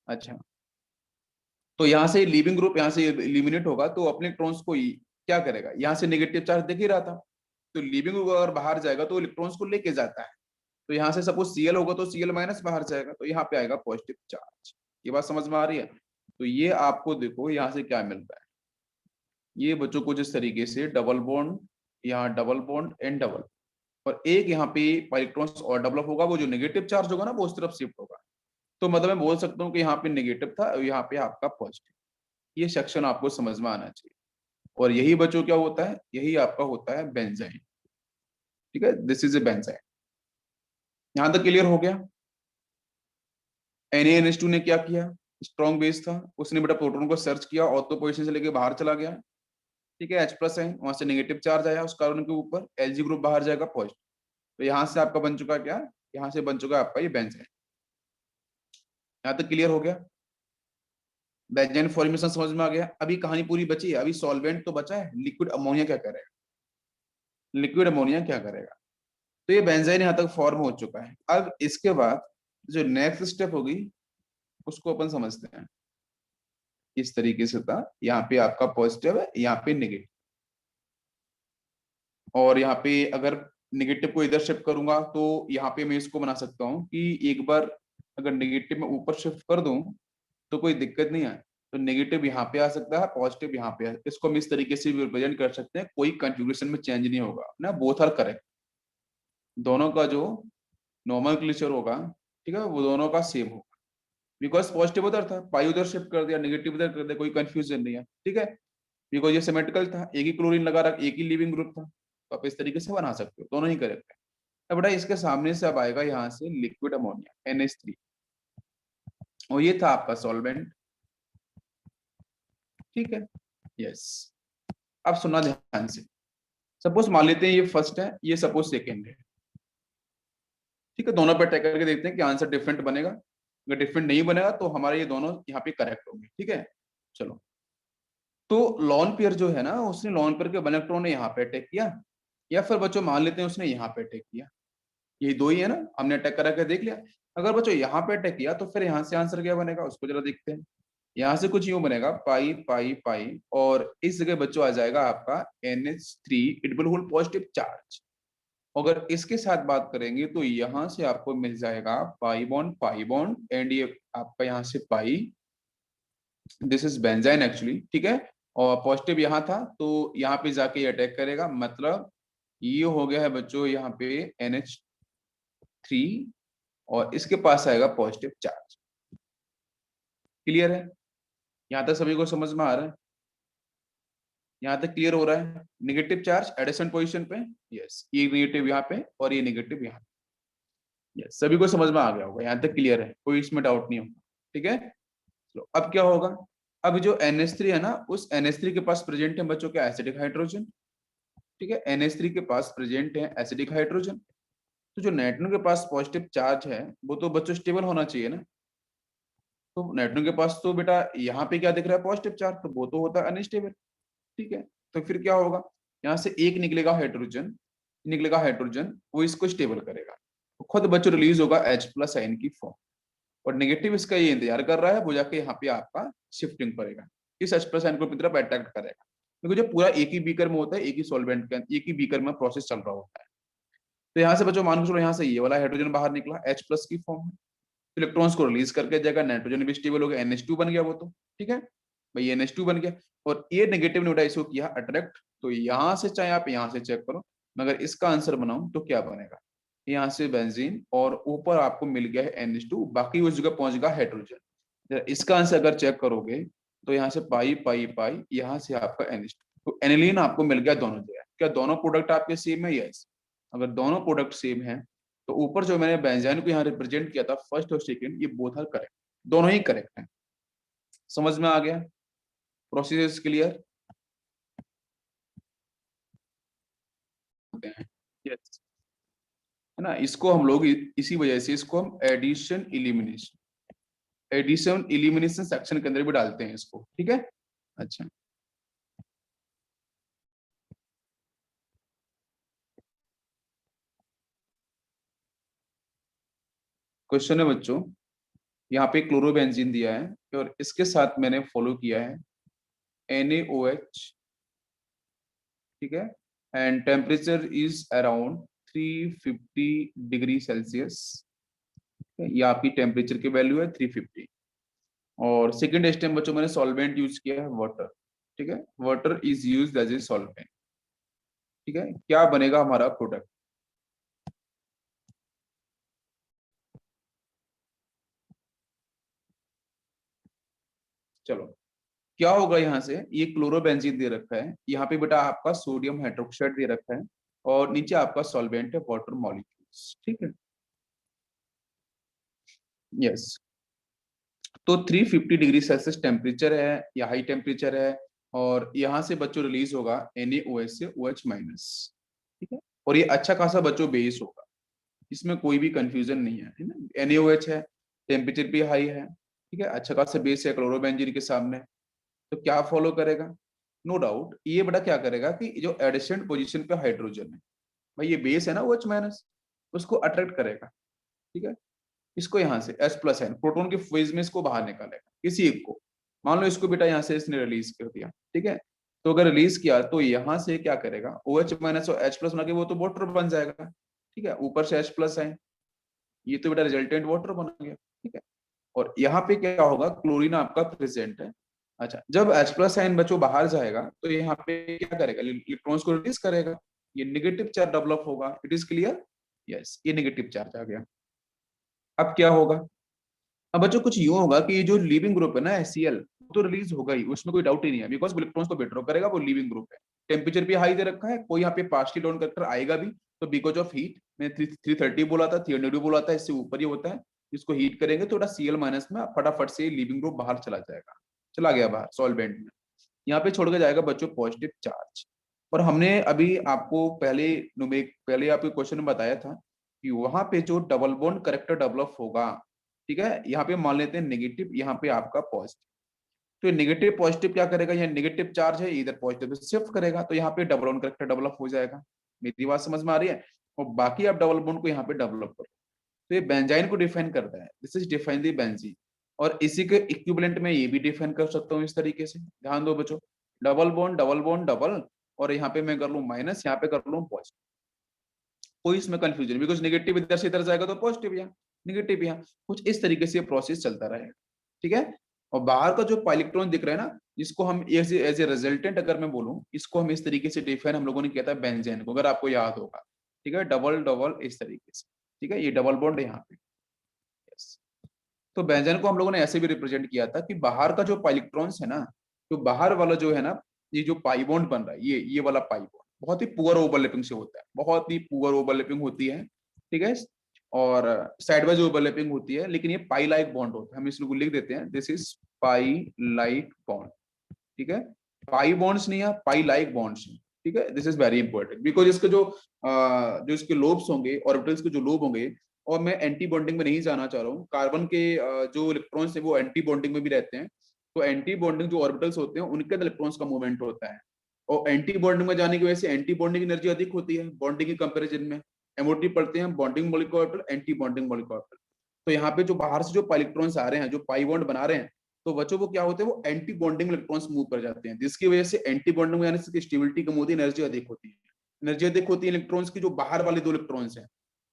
अच्छा, तो यहाँ से लिविंग ग्रुप यहाँ से इलिमिनेट होगा, तो अपने इलेक्ट्रॉन्स को क्या करेगा? यहाँ से नेगेटिव चार्ज दिख ही रहा था, तो लिविंग ग्रुप अगर बाहर जाएगा तो इलेक्ट्रॉन्स को लेके जाता है। तो यहाँ से सपोज Cl होगा तो Cl माइनस बाहर जाएगा, तो यहाँ पे आएगा पॉजिटिव चार्ज। ये बात समझ में आ रही है? तो ये आपको देखो यहाँ से क्या मिलता है, ये बच्चों को जिस तरीके से डबल बॉन्ड, यहाँ डबल बॉन्ड एंड डबल, और एक यहाँ पे इलेक्ट्रॉन्स और डेवलप होगा, वो जो नेगेटिव चार्ज होगा ना वो उस तरफ शिफ्ट होगा। तो मतलब मैं बोल सकता हूँ कि यहाँ पे नेगेटिव था और यहाँ पे आपका पॉजिटिव। ये सेक्शन आपको समझ में आना चाहिए, और यही बच्चों क्या होता है, यही आपका होता है बेंजाइन। ठीक है, दिस इज ए बेंजाइन। यहाँ तक क्लियर हो गया? NaNH2 ने क्या किया? स्ट्रॉन्ग बेस था, उसने बेटा प्रोटॉन को सर्च किया, ऑर्थो पोजीशन से लेके बाहर चला गया। ठीक है, H प्लस है, वहां से नेगेटिव चार्ज आया उस कार्बन के ऊपर, Lg ग्रुप बाहर जाएगा पॉजिटिव। तो यहाँ से आपका बन चुका क्या? यहाँ से बन चुका आपका ये बेंजाइन। यहाँ तक क्लियर हो गया? बेंजाइन फॉर्मेशन समझ में आ गया? अभी कहानी पूरी बची है, अभी सॉल्वेंट तो बचा है, लिक्विड अमोनिया क्या करेगा? लिक्विड अमोनिया क्या करेगा? तो ये बेंजाइन यहाँ तक फॉर्म हो चुका है। अब इसके बाद जो नेक्स्ट स्टेप होगी उसको अपन समझते हैं। इस तरीके से था, यहाँ पे आपका पॉजिटिव है, यहाँ पे नेगेटिव, और यहाँ पे अगर नेगेटिव को इधर शिफ्ट करूंगा तो यहाँ पे मैं इसको बना सकता हूँ कि एक बार अगर नेगेटिव में ऊपर शिफ्ट कर दूं तो कोई दिक्कत नहीं है, तो नेगेटिव यहाँ पे आ सकता है, पॉजिटिव यहाँ पे इसको हम इस तरीके से भी रिप्रेजेंट कर सकते हैं, कोई कंफिग्रेशन में चेंज नहीं होगा ना, बोथ आर करेक्ट। दोनों का जो नोमेनक्लेचर होगा, ठीक है, वो दोनों का सेम होगा, बिकॉज पॉजिटिव उधर था, पाई उधर शिफ्ट कर दिया, नेगेटिव उधर कर दिया, कोई कंफ्यूजन नहीं है, ठीक है, बिकॉज ये सिमेट्रिकल था, एक ही क्लोरीन लगा रखा, एक ही लिविंग ग्रुप था, तो आप इस तरीके से बना सकते हो, दोनों ही करेक्ट है। अब बेटा इसके सामने से अब आएगा यहाँ से लिक्विड अमोनिया NH3, और ये था आपका सॉल्वेंट, ठीक है, यस। अब सुनना ध्यान से, सपोज मान लेते हैं ये फर्स्ट है, ये सपोज सेकेंड है, ठीक है, दोनों पे अटैक करके देखते हैं कि आंसर डिफरेंट बनेगा, अगर डिफरेंट नहीं बनेगा तो हमारे ये दोनों यहाँ पे करेक्ट होंगे, ठीक है। चलो, तो लॉन पेयर जो है ना, उसने लॉन पेयर के इलेक्ट्रॉन ने यहाँ पे अटैक किया, या फिर बच्चों मान लेते हैं उसने यहाँ पे अटैक किया, यही दो ही है ना, हमने अटैक करा के देख लिया। अगर बच्चों यहाँ पे अटैक किया तो फिर यहाँ से आंसर क्या बनेगा उसको जरा देखते हैं। यहाँ से कुछ यूं बनेगा पाई पाई पाई, और इस जगह बच्चों आ जाएगा आपका NH3, it will hold positive charge. अगर इसके साथ बात करेंगे तो यहाँ से आपको मिल जाएगा पाई बॉन्ड, एंड ये आपका यहाँ से पाई, दिस इज बेंजाइन एक्चुअली, ठीक है, और पॉजिटिव यहाँ था तो यहाँ पे जाके ये अटैक करेगा, मतलब ये हो गया है बच्चों यहाँ पे NH3, और इसके पास आएगा पॉजिटिव चार्ज। क्लियर है? यहाँ तक सभी को समझ में आ रहा है? यहाँ तक क्लियर हो रहा है? नेगेटिव चार्ज एडिशन पोजीशन पे, यस, ये नेगेटिव यहाँ पे और ये नेगेटिव यहाँ पे, यस, सभी को समझ में आ गया होगा, यहाँ तक क्लियर है, कोई इसमें डाउट नहीं होगा, ठीक है। तो अब क्या होगा, अब जो NH3 है ना, उस NH3 के पास प्रेजेंट है बच्चों के एसिडिक हाइड्रोजन, ठीक है, NH3 के पास प्रेजेंट है एसिडिक हाइड्रोजन, तो जो नाइट्रोजन के पास पॉजिटिव चार्ज है वो तो बच्चों स्टेबल होना चाहिए ना, तो नाइट्रोजन के पास तो बेटा यहाँ पे क्या दिख रहा है पॉजिटिव चार्ज, तो वो तो होता है अनस्टेबल, ठीक है। तो फिर क्या होगा, यहाँ से एक निकलेगा हाइड्रोजन, वो इसको स्टेबल करेगा, तो खुद बच्चों रिलीज होगा H+ आयन की फॉर्म, और नेगेटिव इसका ये इंतजार कर रहा है, वो जाके यहाँ पे आपका शिफ्टिंग करेगा, इस H+ आयन को अपनी तरफ अट्रैक्ट करेगा, क्योंकि जो पूरा एक ही बीकर में होता है, एक ही सॉल्वेंट का एक ही बीकर में प्रोसेस चल रहा होता है। तो यहाँ से बच्चों मान के चलो, यहाँ से ये वाला हाइड्रोजन बाहर निकला H+ की फॉर्म में, इलेक्ट्रॉन्स को रिलीज करके जाएगा, नाइट्रोजन भी स्टेबल हो गया, NH2 बन गया वो तो, ठीक है भाई, NH2 बन गया, और ये नेगेटिव ने इसको किया अट्रैक्ट, तो यहाँ से चाहे आप यहाँ से चेक करो, मगर इसका आंसर बनाऊं तो क्या बनेगा, यहाँ से बेंजीन और ऊपर आपको मिल गया है NH2, बाकी उस जगह पहुंच गया हाइड्रोजन। इसका आंसर अगर चेक करोगे तो यहाँ से पाई पाई पाई, यहाँ से आपका NH2, तो एनिलीन आपको मिल गया दोनों जगह। क्या दोनों प्रोडक्ट आपके सेम है? यस। अगर दोनों प्रोडक्ट सेम है तो ऊपर जो मैंने बेंजाइन को यहाँ रिप्रेजेंट किया था फर्स्ट और सेकंड, ये बोथ आर करेक्ट, दोनों ही करेक्ट है। समझ में आ गया? Process clear? यस, है ना, इसको हम लोग इसी वजह से इसको हम एडिशन इलिमिनेशन सेक्शन के अंदर भी डालते हैं इसको, ठीक है। अच्छा, क्वेश्चन है बच्चों, यहाँ पे क्लोरोबेंजीन दिया है और इसके साथ मैंने फॉलो किया है NaOH, ठीक है, and temperature is around 350 degree Celsius, ये आपकी टेम्परेचर की वैल्यू है 350, और सेकंड स्टेप बच्चों मैंने सॉल्वेंट यूज किया है वाटर, ठीक है, water is used as a solvent, ठीक है। क्या बनेगा हमारा प्रोडक्ट? चलो, क्या होगा, यहाँ से ये क्लोरोबेंजीन दे रखा है, यहाँ पे बेटा आपका सोडियम हाइड्रोक्साइड दे रखा है, और नीचे आपका सॉल्वेंट है वाटर मॉलिक्यूल्स, ठीक है, यस। तो 350 डिग्री सेल्सियस टेम्परेचर है या हाई टेम्परेचर है, और यहाँ से बच्चों रिलीज होगा NaOH से OH माइनस, ठीक है, और ये अच्छा खासा बच्चों बेस होगा, इसमें कोई भी कंफ्यूजन नहीं है ना, NaOH है, टेम्परेचर भी हाई है, ठीक है, अच्छा खासा बेस है क्लोरोबेंजीन के सामने, तो क्या फॉलो करेगा? नो डाउट ये बड़ा क्या करेगा कि जो एडिशन पोजीशन पे हाइड्रोजन है, भाई ये बेस है ना OH माइनस, उसको अट्रैक्ट करेगा, ठीक है, इसको यहाँ से H+ है, प्रोटॉन के फेज में इसको बाहर निकालेगा, किसी एक को, मान लो इसको बेटा यहाँ से इसने रिलीज कर दिया, ठीक है, तो अगर रिलीज किया तो यहाँ से क्या करेगा, OH माइनस और H+ बना के वो तो वाटर बन जाएगा, ठीक है, ऊपर से H+ है, ये तो बेटा रिजल्टेंट वाटर बन गया, ठीक है, और यहाँ पे क्या होगा, क्लोरीन आपका प्रेजेंट है। अच्छा, जब H+ आयन बच्चों बाहर जाएगा तो यहाँ पे क्या करेगा, इलेक्ट्रॉन्स को रिलीज करेगा, ये नेगेटिव चार्ज डेवलप होगा, इट इज क्लियर। यस, ये नेगेटिव चार्ज आ गया। अब क्या होगा, अब बच्चों कुछ यूं होगा कि ये जो लिविंग ग्रुप है ना HCl, तो रिलीज होगा ही, उसमें कोई डाउट ही नहीं है, बिकॉज इलेक्ट्रॉन्स को विड्रॉ करेगा, वो लिविंग ग्रुप है। टेम्परेचर भी हाई दे रखा है, कोई यहाँ पे पार्शियली डाउन करेक्टर आएगा भी, तो बिकॉज ऑफ हीट, मैंने 330 बोला था, 300 बोला था, इससे ऊपर ही होता है। इसको हीट करेंगे तो थोड़ा Cl माइनस में फटाफट से लिविंग ग्रुप बाहर चला जाएगा, चला गया बाहर सॉल्वेंट में। यहाँ पे छोड़ के जाएगा बच्चों पॉजिटिव चार्ज। और हमने अभी आपको पहले आपके क्वेश्चन में बताया था कि वहां पे जो डबल बॉन्ड करेक्टर डेवलप होगा, ठीक है, यहाँ पे मान लेते हैं नेगेटिव, यहाँ पे आपका पॉजिटिव। तो नेगेटिव पॉजिटिव क्या करेगा, यहाँ नेगेटिव चार्ज है, इधर पॉजिटिव शिफ्ट करेगा, तो यहाँ पे डबल बॉन्ड करेक्टर डेवलप हो जाएगा। मेरी बात समझ में आ रही है? और बाकी आप डबल बॉन्ड को यहाँ पे डेवलप करो, तो ये बेंजाइन को डिफाइन करता है, this is define the benzene. और इसी के इक्विवेलेंट में ये भी डिफाइन कर सकता हूँ इस तरीके से, ध्यान दो बच्चों, double bond double bond double, और यहाँ पे मैं कर लूँ माइनस, यहाँ पे कर लूँ पॉजिटिव, कोई इसमें कंफ्यूजन, बिकॉज नेगेटिव इधर से इधर जाएगा तो पॉजिटिव यहाँ, नेगेटिव यहाँ, कुछ इस तरीके से प्रोसेस चलता रहेगा, ठीक है। और बाहर का जो इलेक्ट्रॉन दिख रहा है ना, जिसको हम एज ए रिजल्टेंट अगर मैं बोलूं, इसको हम इस तरीके से डिफाइन हम लोगों ने किया था बेंजेन को, अगर आपको याद होगा, ठीक है, डबल डबल इस तरीके से, ठीक है, ये डबल बॉन्ड यहाँ पे, यस। तो बेंजेन को हम लोगों ने ऐसे भी रिप्रेजेंट किया था कि बाहर का जो इलेक्ट्रॉन्स है ना, तो बाहर वाला जो है ना, ये जो पाई बॉन्ड बन रहा है, ये वाला पाई बॉन्ड बहुत ही पुअर ओवरलैपिंग से होता है, बहुत ही पुअर ओवरलैपिंग होती है, ठीक है, और साइडवाइज ओवरलैपिंग होती है, लेकिन ये पाई लाइक बॉन्ड होता है, हम इसको लिख देते हैं, this is pi like bond, ठीक है, पाई बॉन्ड्स नहीं है, पाई लाइक बॉन्ड्स, ठीक है, this is very important, because इसके जो इसके लोब्स होंगे, ऑर्बिटल्स के जो लोब होंगे, और मैं एंटी बॉन्डिंग में नहीं जाना चाह रहा हूँ, कार्बन के जो इलेक्ट्रॉन्स है वो एंटी बॉन्डिंग में भी रहते हैं, तो एंटी बॉन्डिंग जो ऑर्बिटल्स होते हैं उनके अंदर इलेक्ट्रॉन्स का मूवमेंट होता है, और एंटी बॉन्डिंग में जाने की वजह से एंटी बॉन्डिंग एनर्जी अधिक होती है बॉन्डिंग के कंपैरिजन में। एमओटी पढ़ते हैं, bonding molecular orbital, anti bonding molecular orbital. तो यहाँ पे जो बाहर से जो इलेक्ट्रॉन्स आ रहे हैं, जो पाई बॉन्ड बना रहे हैं, तो बच्चों को क्या होते हैं, वो एंटी बॉन्डिंग इलेक्ट्रॉन्स मूव कर जाते हैं, जिसकी वजह से एंटी बॉन्डिंग में जाने से स्टेबिलिटी कम होती है, एनर्जी अधिक होती है, एनर्जी अधिक होती है इलेक्ट्रॉन्स की, जो बाहर वाले दो इलेक्ट्रॉन्स हैं,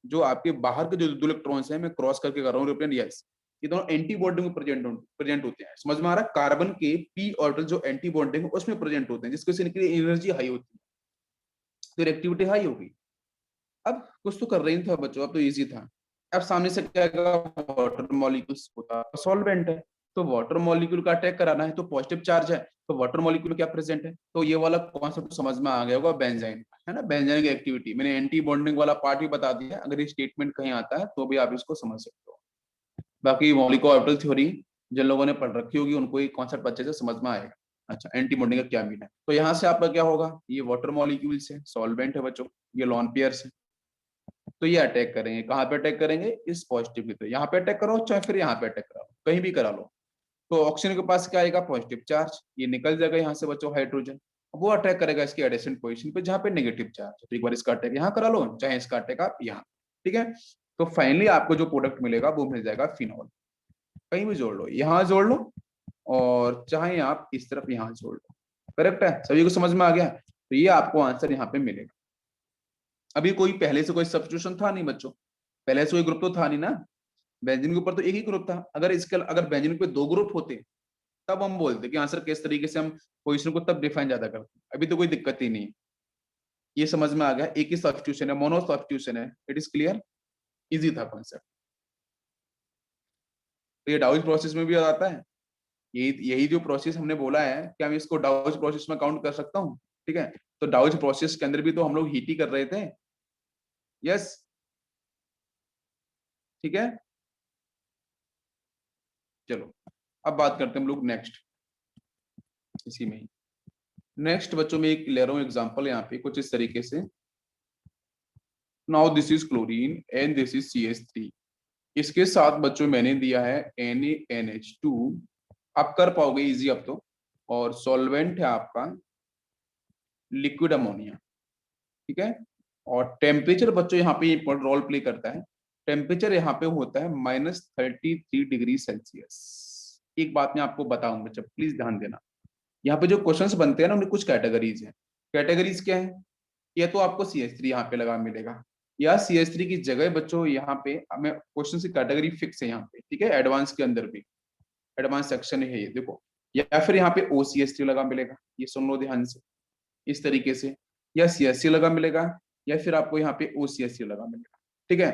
जो आपके बाहर के जो दो इलेक्ट्रॉन्स हैं, मैं क्रॉस करके कर रहा हूँ रिप्रेजेंट, यस, ये दोनों एंटी बॉन्डिंग में प्रेजेंट होते हैं, समझ में आ रहा है? कार्बन के पी ऑर्बिटल जो एंटी बॉन्डिंग है उसमें प्रेजेंट होते हैं, जिसकी वजह से इनकी एनर्जी हाई होती है, तो रिएक्टिविटी हाई होगी। अब कुछ तो कर रही था बच्चों, अब तो इजी था। अब सामने से क्या आएगा, वाटर मॉलिक्यूल्स होता है, सॉल्वेंट है, तो वाटर मॉलिक्यूल का अटैक कराना है, तो पॉजिटिव चार्ज है, तो वाटर मॉलिक्यूल क्या प्रेजेंट है, तो ये वाला कॉन्सेप्ट समझ में आ गया होगा, बेंजाइन है ना, बेंजाइन की एक्टिविटी मैंने एंटी बॉन्डिंग वाला पार्ट भी बता दिया, अगर ये स्टेटमेंट कहीं आता है तो भी आप इसको समझ सकते हो। बाकी मॉलिक्यूलर ऑर्बिटल थ्योरी जिन लोगों ने पढ़ रखी होगी उनको ये कॉन्सेप्ट अच्छे से समझ में आएगा। अच्छा, एंटी बॉन्डिंग का क्या मीन है, तो यहाँ से आपका क्या होगा, ये वाटर मॉलिक्यूल्स है, सॉल्वेंट है बच्चों, ये लॉन पेयर्स है, तो ये अटैक करेंगे, कहाँ पे अटैक करेंगे, इस पॉजिटिव पे, यहाँ पे अटैक करो चाहे फिर यहाँ पे अटैक करा लो, कहीं भी करा लो, तो ऑक्सीजन के पास क्या आएगा, पॉजिटिव चार्ज, ये निकल जाएगा यहाँ से बच्चों हाइड्रोजन, वो अटैक करेगा इसकी एडेसेंट पोजीशन पे जहाँ पे नेगेटिव चार्ज है, तो एक बार इसका अटैक यहाँ करा लो, चाहे इसका अटैक आप यहाँ, ठीक है। तो फाइनली आपको जो प्रोडक्ट मिलेगा वो मिल जाएगा फिनॉल, कहीं भी जोड़ लो, यहाँ जोड़ लो, और चाहे आप इस तरफ यहाँ जोड़ लो, करेक्ट है, सभी को समझ में आ गया, तो ये आपको आंसर यहाँ पे मिलेगा। अभी कोई पहले से कोई सब्स्टिट्यूशन था नहीं बच्चों, पहले से कोई ग्रुप तो था नहीं ना, बेंजीन के ऊपर तो एक ही ग्रुप था, अगर बेंजीन पे दो ग्रुप होते तब हम बोलते कि आंसर किस तरीके से हम पोजीशन को तब डिफाइन ज्यादा करते, अभी तो कोई दिक्कत ही नहीं। ये समझ में आ गया, एक ही सब्स्टिट्यूशन है, मोनो सब्स्टिट्यूशन है, इट इज क्लियर, इजी था कॉन्सेप्ट। तो ये डाउज प्रोसेस में भी आता है, यही यही जो प्रोसेस हमने बोला है, क्या मैं इसको डाउज प्रोसेस में काउंट कर सकता हूँ, ठीक है, तो डाउज प्रोसेस के अंदर भी तो हम लोग हीट ही कर रहे थे, यस, ठीक है। चलो अब बात करते हैं हम लोग नेक्स्ट, इसी में ही नेक्स्ट बच्चों में एक ले रहा हूँ एग्जांपल यहाँ पे कुछ इस तरीके से, now this is chlorine and this is CH3, इसके साथ बच्चों मैंने दिया है NaNH2, आप कर पाओगे इजी अब तो, और सॉल्वेंट है आपका लिक्विड अमोनिया, ठीक है, और टेम्परेचर बच्चों यहाँ पे रोल प्ले करता है, टेम्परेचर यहाँ पे होता है -33 डिग्री सेल्सियस। एक बात मैं आपको बताऊं बच्चा, प्लीज ध्यान देना, यहाँ पे जो क्वेश्चंस बनते हैं ना उनमें कुछ कैटेगरीज हैं, कैटेगरीज क्या है, या तो आपको CH3 यहाँ पे लगा मिलेगा, या CH3 की जगह बच्चों यहाँ पे हमें क्वेश्चन की कैटेगरी फिक्स है यहाँ पे, ठीक है, एडवांस के अंदर भी, एडवांस सेक्शन है ये देखो, या फिर यहाँ पे OCH3 लगा मिलेगा, ये सुन लो ध्यान से, इस तरीके से, या CH3 लगा मिलेगा, या फिर आपको यहाँ पे OCH3 लगा मिलेगा, ठीक है,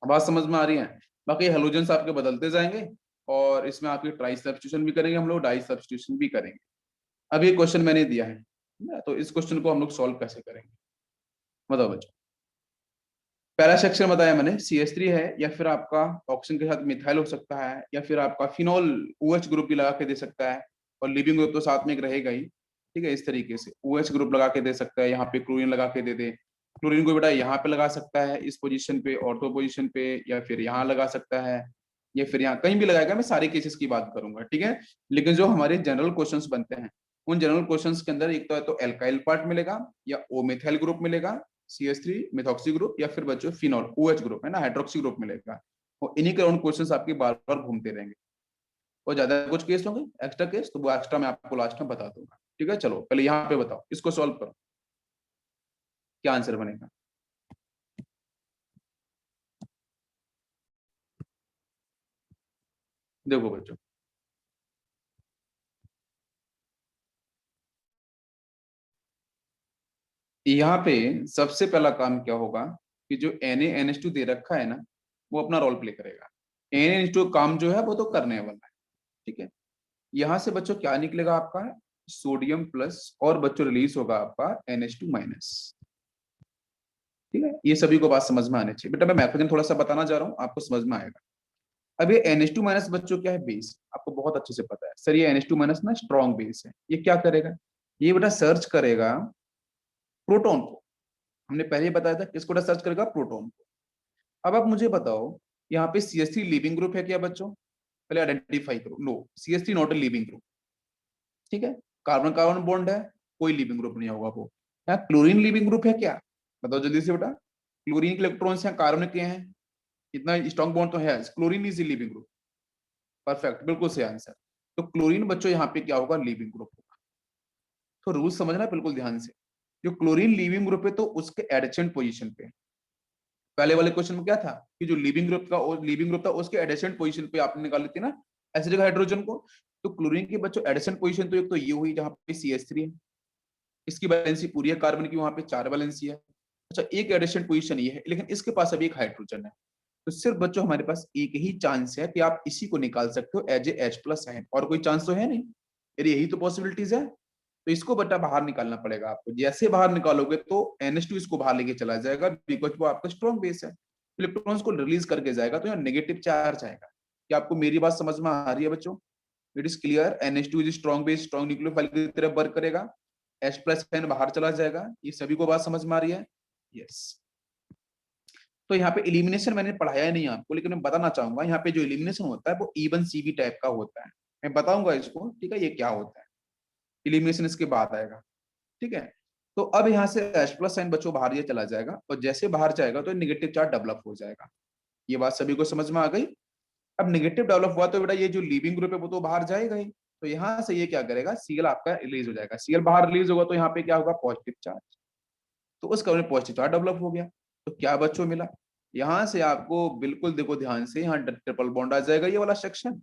बात समझ में आ रही है। बाकी हेलोजेंस आपके बदलते जाएंगे और इसमें आपकी ट्राई सब्स्टिट्यूशन भी करेंगे हम लोग, डाई सब्स्टिट्यूशन भी करेंगे। अब ये क्वेश्चन मैंने दिया है ना, तो इस क्वेश्चन को हम लोग सॉल्व कैसे करेंगे, बताओ बच्चों। पहला सेक्शन बताया मैंने CH3 है, या फिर आपका ऑक्सीजन के साथ मिथाइल हो सकता है, या फिर आपका फिनॉल OH ग्रुप भी लगा के दे सकता है, और लिविंग ग्रुप तो साथ में एक रहेगा ही। ठीक है, इस तरीके से OH ग्रुप लगा के दे सकता है, यहाँ पे क्लोरीन लगा के दे दे। क्लोरीन को बेटा यहाँ पे लगा सकता है, इस पोजीशन पे, ऑर्थो पोजीशन पे, या फिर यहाँ लगा सकता है, या फिर यहाँ कहीं भी लगाएगा। मैं सारे केसेस की बात करूंगा, ठीक है। लेकिन जो हमारे जनरल क्वेश्चंस बनते हैं, उन जनरल क्वेश्चंस के अंदर एक तो एल्काइल पार्ट मिलेगा, या ओ मिथाइल ग्रुप मिलेगा, CH3 मिथॉक्सी ग्रुप, या फिर बच्चों फिनॉल OH ग्रुप है ना, हाइड्रोक्सी ग्रुप मिलेगा। और इन्हीं के राउंड क्वेश्चंस आपके बार बार घूमते रहेंगे। और ज्यादा कुछ केस होंगे एक्स्ट्रा केस, तो वो एक्स्ट्रा मैं आपको लास्ट में बता दूंगा। ठीक है, चलो पहले यहाँ पे बताओ, इसको सॉल्व करो, क्या आंसर बनेगा। देखो बच्चों, यहाँ पे सबसे पहला काम क्या होगा कि जो NaNH2 दे रखा है ना, वो अपना रोल प्ले करेगा। NaNH2 काम जो है वो तो करने वाला है। ठीक है, यहाँ से बच्चों क्या निकलेगा आपका, सोडियम प्लस, और बच्चों रिलीज होगा आपका NH2 माइनस। ठीक है, ये सभी को बात समझ में आने चाहिए। बेटा मैं मैथमेटिक्स थोड़ा सा बताना जा रहा हूँ, आपको समझ में आएगा। अब ये NH2 माइनस बच्चों क्या है, बेस, आपको बहुत अच्छे से पता है सर, ये NH2 माइनस ना स्ट्रॉन्ग बेस है। ये क्या करेगा, ये बेटा सर्च करेगा प्रोटॉन को। हमने पहले ही बताया था किसको बेटा सर्च करेगा, प्रोटॉन को। अब आप मुझे बताओ, यहाँ पे CH3 लिविंग ग्रुप है क्या बच्चों, पहले आइडेंटिफाई करो। No, CH3 not a leaving group. ठीक है, कार्बन कार्बन बॉन्ड है, कोई लिविंग ग्रुप नहीं होगा वो। यहाँ क्लोरीन लिविंग ग्रुप है क्या, बताओ जल्दी से बेटा। क्लोरीन के इलेक्ट्रॉन्स हैं, कार्बन के हैं, इतना स्ट्रॉन्ग बॉन्ड तो है, chlorine is leaving group. Perfect, बिल्कुल सही आंसर। तो क्लोरीन बच्चों यहाँ पे क्या होगा, लिविंग ग्रुप होगा। तो रूल समझना बिल्कुल ध्यान से। जो क्लोरीन लिविंग ग्रुप है तो उसके एडिशेंट पोजीशन पे, पहले वाले क्वेश्चन में क्या था कि जो लिविंग ग्रुप था उसके एडिशेंट पोजीशन पे आपने निकाली थी ना एसिडिक हाइड्रोजन को। तो क्लोरीन की बच्चों एडिशेंट पोजीशन तो एक तो ये हुई जहाँ पे CH3 है, इसकी वैलेंसी पूरी है, कार्बन की वहां पे 4 वैलेंसी है। अच्छा, एक एडिशेंट पोजीशन ये है, लेकिन इसके पास अभी एक हाइड्रोजन है। तो सिर्फ बच्चों हमारे पास एक ही चांस है कि आप इसी को निकाल सकते हो एज ए H+ आयन, और कोई चांस तो है नहीं। यदि यही तो पॉसिबिलिटीज है, तो इसको बेटा बाहर निकालना पड़ेगा आपको। जैसे बाहर निकालोगे तो NH2 इसको बाहर लेके चला जाएगा, बिकॉज वो आपका स्ट्रॉन्ग बेस है, इलेक्ट्रॉन्स को रिलीज करके जाएगा, तो यहाँ नेगेटिव चार्ज आएगा। क्या आपको मेरी बात समझ में आ रही है बच्चों। It is clear, NH2 is strong base, strong nucleophile की तरफ वर्क करेगा, H+ आयन बाहर चला जाएगा। ये सभी को बात समझ में आ रही है, यस। तो यहाँ पे इलिमिनेशन मैंने पढ़ाया ही नहीं आपको, लेकिन मैं बताना चाहूंगा यहाँ पे जो इलिमिनेशन होता है वो E1 CV टाइप का होता है। मैं बताऊंगा इसको, ठीक है, ये क्या होता है, इलिमिनेशन इसके बाद आएगा। ठीक है, तो अब यहाँ से H+ साइन बच्चों बाहर ये चला जाएगा, और जैसे बाहर जाएगा तो नेगेटिव चार्ज डेवलप हो जाएगा। ये बात सभी को समझ में आ गई। अब नेगेटिव डेवलप हुआ तो बेटा ये जो लिविंग ग्रुप है वो तो बाहर जाएगा ही। तो यहाँ से ये क्या करेगा, Cl आपका रिलीज हो जाएगा। Cl बाहर रिलीज होगा तो यहाँ पे क्या होगा, पॉजिटिव चार्ज। तो उस कारण पॉजिटिव चार्ज डेवलप हो गया। तो क्या बच्चों मिला, यहाँ से आपको बिल्कुल देखो ध्यान से, यहाँ ट्रिपल बॉन्ड आ जाएगा, ये वाला सेक्शन।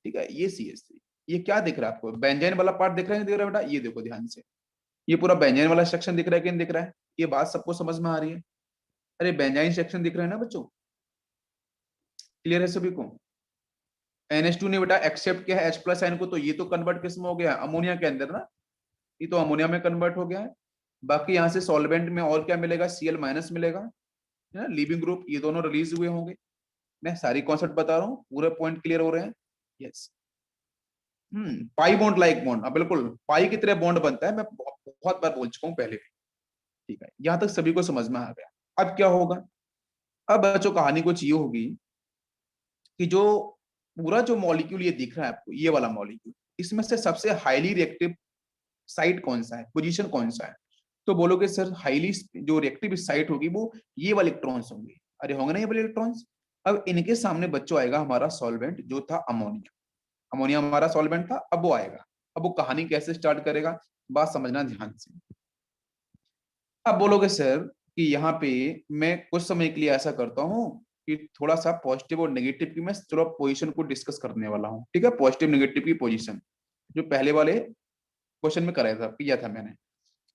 ठीक है, ये CH3, ये क्या दिख रहा है आपको, बेंजाइन वाला पार्ट दिख रहा है, दिख रहा है बेटा, ये देखो ध्यान से, ये पूरा बेंजाइन वाला सेक्शन दिख रहा है कि नहीं दिख रहा है। ये बात सबको समझ में आ रही है। अरे बेंजाइन सेक्शन दिख रहा है ना बच्चों, क्लियर है सभी को। NH2 ने बेटा एक्सेप्ट किया है H+ आयन को, तो ये तो कन्वर्ट किस में हो गया, अमोनिया के अंदर ना, ये तो अमोनिया में कन्वर्ट हो गया है। बाकी यहाँ से सॉल्वेंट में और क्या मिलेगा, Cl- मिलेगा, है ना, लिविंग ग्रुप, ये दोनों रिलीज हुए होंगे। मैं सारी कॉन्सेप्ट बता रहा हूँ, पूरे पॉइंट क्लियर हो रहे हैं, yes. Pi bond like bond, बिल्कुल पाई की तरह बॉन्ड बनता है, मैं बहुत बार बोल चुका हूँ पहले भी। ठीक है, यहाँ तक सभी को समझ में आ गया। अब क्या होगा, अब बच्चों कहानी कुछ ये होगी कि जो पूरा जो मॉलिक्यूल ये दिख रहा है आपको, ये वाला मॉलिक्यूल, इसमें से सबसे हाईली रिएक्टिव साइट कौन सा है, पोजीशन कौन सा है। तो बोलोगे सर हाईली जो रिएक्टिव साइट होगी वो ये वाले इलेक्ट्रॉन्स होंगे। अरे होंगे ना ये वाले इलेक्ट्रॉन्स। अब इनके सामने बच्चों आएगा हमारा सॉल्वेंट जो था अमोनिया। अमोनिया हमारा सॉल्वेंट था, अब वो आएगा। अब वो कहानी कैसे स्टार्ट करेगा, बात समझना ध्यान से। अब बोलोगे सर कि यहाँ पे मैं कुछ समय के लिए ऐसा करता हूँ कि थोड़ा सा पॉजिटिव और नेगेटिव की मैं चलो पोजीशन को डिस्कस करने वाला हूँ। ठीक है, पॉजिटिव नेगेटिव की पोजीशन जो पहले वाले क्वेश्चन में कराया था, किया था मैंने।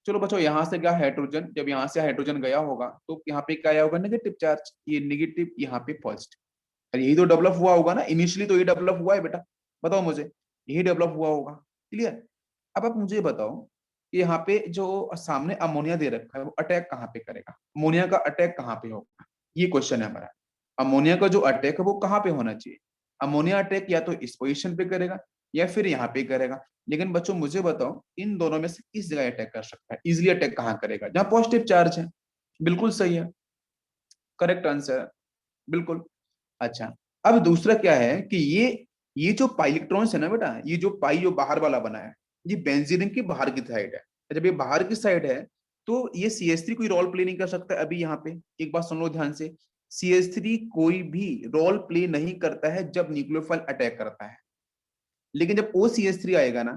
चलो बच्चों, यहाँ से क्या हाइड्रोजन, जब यहाँ से हाइड्रोजन गया होगा तो यहाँ पे क्या आया होगा, नेगेटिव चार्ज, ये नेगेटिव, यहाँ पे पॉजिटिव। और यही तो डेवलप हुआ होगा ना, इनिशियली तो ये डेवलप हुआ है बेटा, बताओ मुझे, यही डेवलप हुआ होगा। क्लियर। अब आप मुझे बताओ कि यहाँ पे जो सामने अमोनिया दे रखा है वो अटैक कहाँ पे करेगा, अमोनिया का अटैक कहाँ पे होगा, ये क्वेश्चन है हमारा। अमोनिया का जो अटैक है वो कहाँ पे होना चाहिए, अमोनिया अटैक या तो इस पोजीशन पे करेगा या फिर यहाँ पे करेगा। लेकिन बच्चों मुझे बताओ इन दोनों में से किस जगह अटैक कर सकता है, इजिली अटैक कहाँ करेगा, जहाँ पॉजिटिव चार्ज है। बिल्कुल सही है, करेक्ट आंसर, बिल्कुल। अच्छा, अब दूसरा क्या है कि ये जो पाई इलेक्ट्रॉन्स है ना बेटा, ये जो पाई जो बाहर वाला बना है, ये बेंजीन की बाहर की साइड है। जब ये बाहर की साइड है तो ये CH3 कोई रोल प्ले नहीं कर सकता। अभी यहाँ पे एक बात सुन लो ध्यान से, CH3 कोई भी रोल प्ले नहीं करता है जब न्यूक्लियोफाइल अटैक करता है। लेकिन जब OCH3 आएगा ना,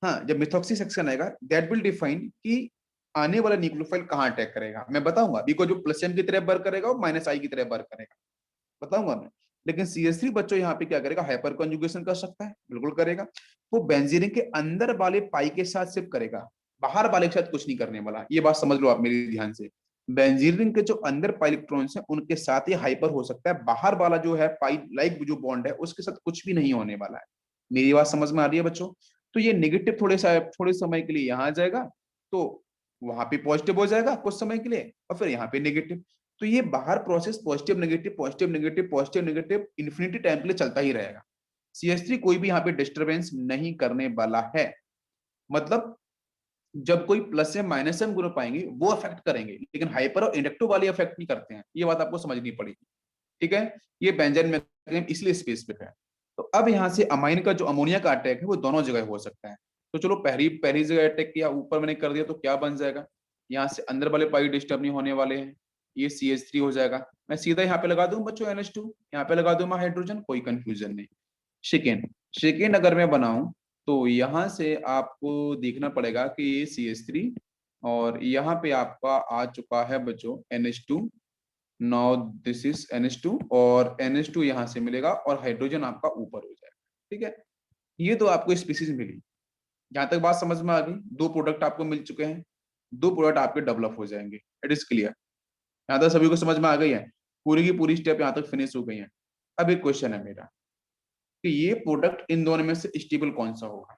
हाँ, जब मिथॉक्सी सेक्शन आएगा, दैट विल डिफाइन कि आने वाला न्यूक्लियोफाइल कहाँ अटैक करेगा। मैं बताऊंगा, बिकॉज जो प्लस एम की तरह वर्क करेगा और माइनस आई की तरह वर्क करेगा, बताऊंगा मैं। लेकिन CH3 बच्चों यहाँ पे क्या करेगा, हाइपर कॉन्जुगेशन कर सकता है, बिल्कुल करेगा। वो बेंजीन के अंदर वाले पाई के साथ सिर्फ करेगा, बाहर वाले के साथ कुछ नहीं करने वाला। ये बात समझ लो आप मेरी ध्यान से, बेंजीन के जो अंदर पाई इलेक्ट्रॉन्स हैं उनके साथ ही हाइपर हो सकता है, बाहर वाला जो है पाई लाइक जो बॉन्ड है उसके साथ कुछ भी नहीं होने वाला है। मेरी बात समझ में आ रही है बच्चों। तो ये नेगेटिव थोड़े समय के लिए यहाँ आ जाएगा, तो वहां पे पॉजिटिव हो जाएगा कुछ समय के लिए, और फिर यहाँ पे नेगेटिव। तो ये बाहर process positive negative positive negative positive negative infinity time के लिए चलता ही रहेगा। CH3 कोई भी यहाँ पे डिस्टरबेंस नहीं करने वाला है। मतलब जब कोई प्लस या माइनस एम ग्रुप आएंगे वो अफेक्ट करेंगे, लेकिन हाइपर और इंडक्टिव वाले अफेक्ट नहीं करते हैं। ये बात आपको समझनी पड़ेगी, ठीक है। ये बेंजन में इसलिए स्पेसिफिक है। तो अब यहाँ से अमाइन का जो अमोनिया का अटैक है वो दोनों जगह हो सकता है। तो चलो पहली पहली जगह अटैक किया, ऊपर मैंने कर दिया, तो क्या बन जाएगा, यहाँ से अंदर वाले पाई डिस्टर्ब नहीं होने वाले हैं, ये CH3 हो जाएगा। मैं सीधा यहाँ पे लगा दूं बच्चों NH2, यहाँ पे लगा दूं मैं हाइड्रोजन, कोई कंफ्यूजन नहीं। सेकेंड सेकेंड अगर मैं बनाऊं तो यहाँ से आपको देखना पड़ेगा कि ये CH3 और यहाँ पे आपका आ चुका है बच्चों NH2। Now this is NH2 और NH2 यहाँ से मिलेगा और हाइड्रोजन आपका ऊपर हो जाएगा, ठीक है। ये तो आपको स्पीसीज मिली, जहां तक बात समझ में आ गई, दो प्रोडक्ट आपको मिल चुके हैं, दो प्रोडक्ट आपके डेवलप हो जाएंगे। इट इज क्लियर, यहाँ तक सभी को समझ में आ गई है, पूरी की पूरी स्टेप यहाँ तक फिनिश हो गई है। अब एक क्वेश्चन है मेरा कि ये प्रोडक्ट इन दोनों में से स्टेबल कौन सा होगा,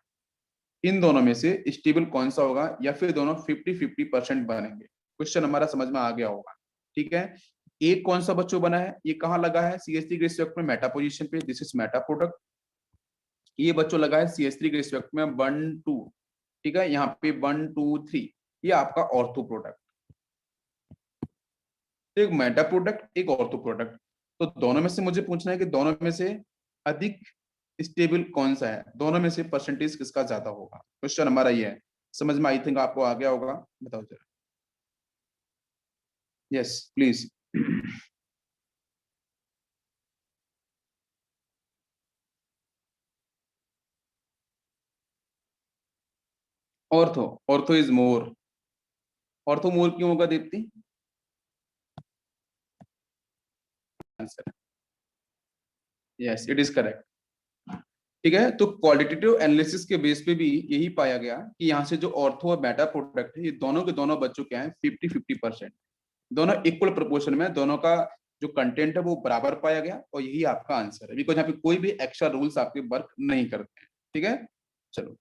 इन दोनों में से स्टेबल कौन सा होगा, या फिर दोनों 50-50% बनेंगे। क्वेश्चन हमारा समझ में आ गया होगा, ठीक है। एक कौन सा बच्चों बना है, ये कहाँ लगा है, CH3 के रिस्पेक्ट में मेटा पोजीशन पे, दिस इज मेटा प्रोडक्ट। ये बच्चों लगा है CH3 के रिस्पेक्ट में 1 2, ठीक है, यहाँ पे 1 2 3, ये आपका ऑर्थो प्रोडक्ट। एक मेटा प्रोडक्ट एक ऑर्थो प्रोडक्ट, तो दोनों में से मुझे पूछना है कि दोनों में से अधिक स्टेबल कौन सा है, दोनों में से परसेंटेज किसका ज्यादा होगा। क्वेश्चन हमारा ये है, समझ में आई थिंक आपको आ गया होगा, बताओ जरा। Yes please. Ortho, ortho is more, ortho more क्यों होगा Deepti, answer, yes it is correct, ठीक है। तो क्वालिटेटिव एनालिसिस के बेस पे भी यही पाया गया कि यहाँ से जो ऑर्थो और मेटा प्रोडक्ट है, ये दोनों के दोनों बच्चों क्या है, 50-50%, दोनों इक्वल प्रोपोर्शन में, दोनों का जो कंटेंट है वो बराबर पाया गया, और यही आपका आंसर है, बिकॉज यहाँ पे कोई भी एक्स्ट्रा रूल्स आपके वर्क नहीं करते हैं, ठीक है। चलो,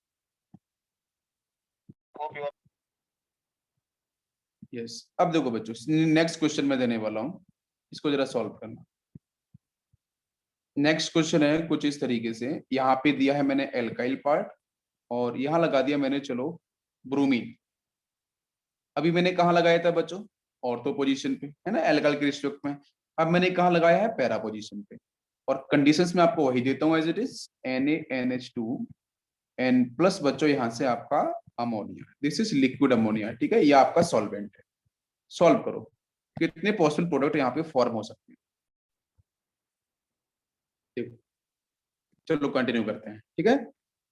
यस अब देखो बच्चों, नेक्स्ट क्वेश्चन मैं देने वाला हूँ, इसको जरा सॉल्व करना। नेक्स्ट क्वेश्चन है कुछ इस तरीके से, यहाँ पे दिया है मैंने एल्काइल पार्ट और यहाँ लगा दिया मैंने चलो ब्रोमीन। अभी मैंने कहाँ लगाया था बच्चों, ऑर्थो पोजीशन पे है ना, एल्काइल के रिस्पेक्ट में। अब मैंने कहाँ लगाया है, पैरा पोजीशन पे। और कंडीशंस में आपको वही देता हूँ as it is, NaNH2 N plus बच्चों यहाँ से आपका ammonia, this is liquid ammonia, ठीक है, ये आपका सॉल्वेंट है। सॉल्व करो, कितने पॉसिबल प्रोडक्ट यहाँ पे फॉर्म हो सकते हैं, देखो। चलो कंटिन्यू करते हैं, ठीक है।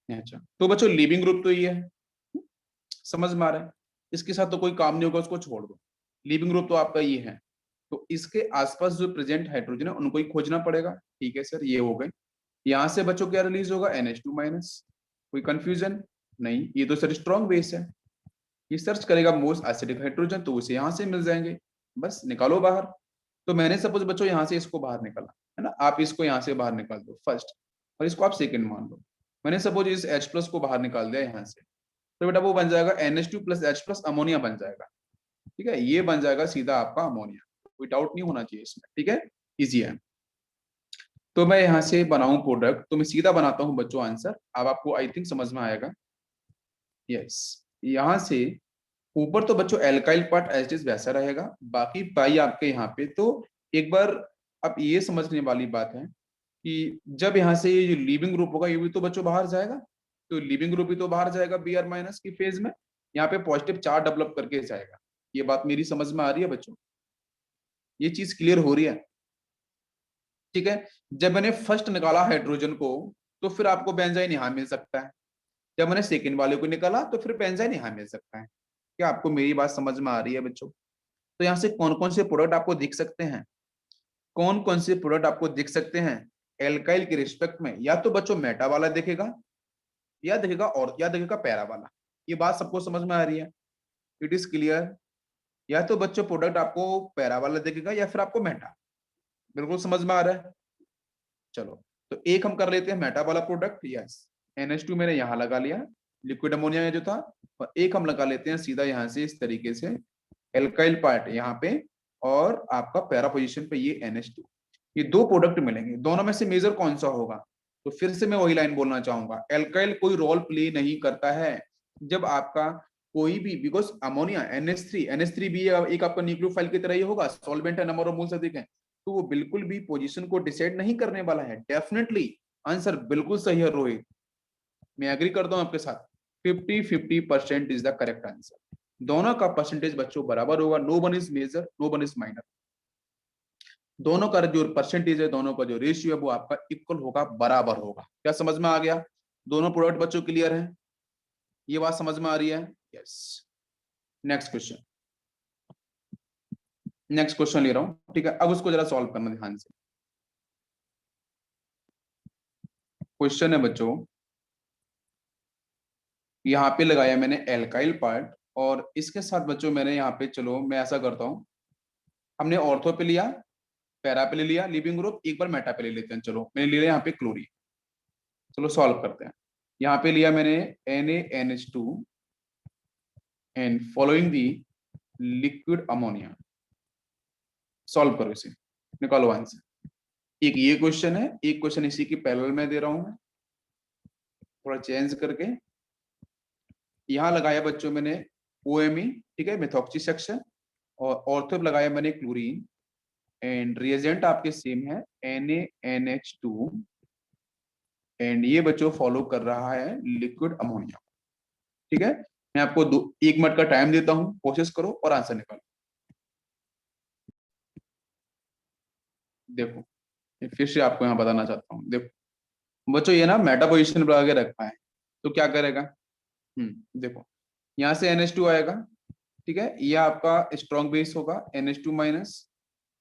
अच्छा, तो बच्चों लिविंग ग्रुप तो ये है, समझ में आ रहा है, इसके साथ तो कोई काम नहीं होगा, उसको छोड़ दो। लिविंग ग्रुप तो आपका ये है, तो इसके आसपास जो प्रेजेंट हाइड्रोजन है उनको ही खोजना पड़ेगा, ठीक है सर, ये हो गए। यहाँ से बच्चों क्या रिलीज होगा, NH2 माइनस, कोई कंफ्यूजन नहीं, ये तो सर स्ट्रॉन्ग बेस है, ये सर्च करेगा मोस्ट एसिडिक हाइड्रोजन, तो उसे यहाँ से मिल जाएंगे, बस निकालो बाहर। तो मैंने सपोज बच्चों यहाँ से इसको बाहर निकाला है ना, आप इसको यहाँ से बाहर निकाल दो फर्स्ट, और इसको आप सेकंड मान लो। मैंने सपोज इस H प्लस को बाहर निकाल दिया यहाँ से, तो बेटा वो बन जाएगा NH2 plus H plus ammonia बन जाएगा। ठीक है, ये बन जाएगा सीधा आपका अमोनिया, कोई डाउट नहीं होना चाहिए इसमें। ठीक है, इजी है। तो मैं यहाँ से बनाऊं प्रोडक्ट, तो मैं सीधा बनाता हूँ बच्चों आंसर, अब आपको आई थिंक समझ में आएगा। यस, यहाँ से ऊपर तो बच्चों alkyl part as it is वैसा रहेगा, बाकी पाई आपके यहाँ पे। तो एक बार अब ये समझने वाली बात है कि जब यहाँ से ये जो लीविंग ग्रुप होगा ये भी तो बच्चों बाहर जाएगा, तो लीविंग ग्रुप भी तो बाहर जाएगा Br माइनस की फेज में, यहाँ पे पॉजिटिव चार्ज डेवलप करके जाएगा। ये बात मेरी समझ में आ रही है बच्चों, ये चीज क्लियर हो रही है? ठीक है, जब मैंने फर्स्ट निकाला हाइड्रोजन को तो फिर आपको बेंजाइन यहाँ मिल सकता है, जब मैंने सेकेंड वाले को निकाला तो फिर बेंजाइन यहाँ मिल सकता है। क्या आपको मेरी बात समझ में आ रही है बच्चों? तो यहाँ से कौन कौन से प्रोडक्ट आपको दिख सकते हैं, कौन कौन से प्रोडक्ट आपको दिख सकते हैं एल्काइल के रिस्पेक्ट में? या तो बच्चों मेटा वाला दिखेगा, या दिखेगा और या दिखेगा पैरा वाला। ये बात सबको समझ में आ रही है? It is clear? या तो बच्चों प्रोडक्ट आपको पैरा वाला दिखेगा या फिर आपको मेटा, बिल्कुल समझ में आ रहा है? चलो, तो एक हम कर लेते हैं मेटा वाला प्रोडक्ट। यस, NH2 मैंने यहाँ लगा लिया, लिक्विड अमोनिया जो था, और एक हम लगा लेते हैं सीधा यहाँ से इस तरीके से एल्काइल पार्ट यहाँ पे, और आपका पैरा पोजीशन पे ये NH2। ये दो प्रोडक्ट मिलेंगे, दोनों में से मेजर कौन सा होगा? तो फिर से मैं वही लाइन बोलना चाहूंगा, एल्काइल कोई रोल प्ले नहीं करता है जब आपका कोई भी, बिकॉज अमोनिया NH3 भी एक आपका न्यूक्लियोफाइल की तरह ही होगा, सॉल्वेंट है, नंबर ऑफ मोल्स अधिक है, तो वो बिल्कुल भी पोजीशन को डिसाइड नहीं करने वाला है। डेफिनेटली आंसर बिल्कुल सही है रोहित, मैं एग्री करता हूं आपके साथ, 50-50% इज द करेक्ट आंसर। दोनों का परसेंटेज बच्चों बराबर होगा, no one is major, no one is minor. दोनों का जो परसेंटेज है, दोनों का जो रेशियो है वो आपका इक्वल होगा, बराबर होगा। क्या समझ में आ गया? दोनों प्रोडक्ट बच्चों क्लियर है? ये बात समझ में आ रही है? Yes. Next question, next question ले रहा हूं, ठीक है? अब उसको जरा सॉल्व करना ध्यान से। क्वेश्चन है बच्चों, यहाँ पे लगाया मैंने एल्काइल पार्ट, और इसके साथ बच्चों मैंने यहाँ पे, चलो मैं ऐसा करता हूँ, हमने ऑर्थो पे लिया, पैरा पे ले लिया लिविंग ग्रुप, एक बार मेटा पे ले लेते हैं। चलो मैंने ले लिया यहाँ पे क्लोरीन, चलो सॉल्व करते हैं। यहाँ पे लिया मैंने NaNH2 and following the liquid ammonia. Solve करो इसे, निकालो आंसर। एक ये क्वेश्चन है, एक क्वेश्चन इसी की पैरेलल में दे रहा हूं मैं, थोड़ा चेंज करके। यहाँ लगाया बच्चों मैंने OMe, ठीक है, मेथॉक्सी सेक्शन, और ऑर्थो पे लगाया मैंने क्लोरीन, एंड रिएजेंट आपके सेम है NaNH2, एंड ये बच्चों फॉलो कर रहा है लिक्विड अमोनिया। ठीक है, मैं आपको 1 मिनट का टाइम देता हूं, कोशिश करो और आंसर निकालो। देखो, फिर से आपको यहाँ बताना चाहता हूँ, देखो बच्चों ये ना मेटा पोजिशन बना के रखा है, तो क्या करेगा? देखो यहाँ से NH2 आएगा, ठीक है, ये आपका स्ट्रॉन्ग बेस होगा NH2 माइनस,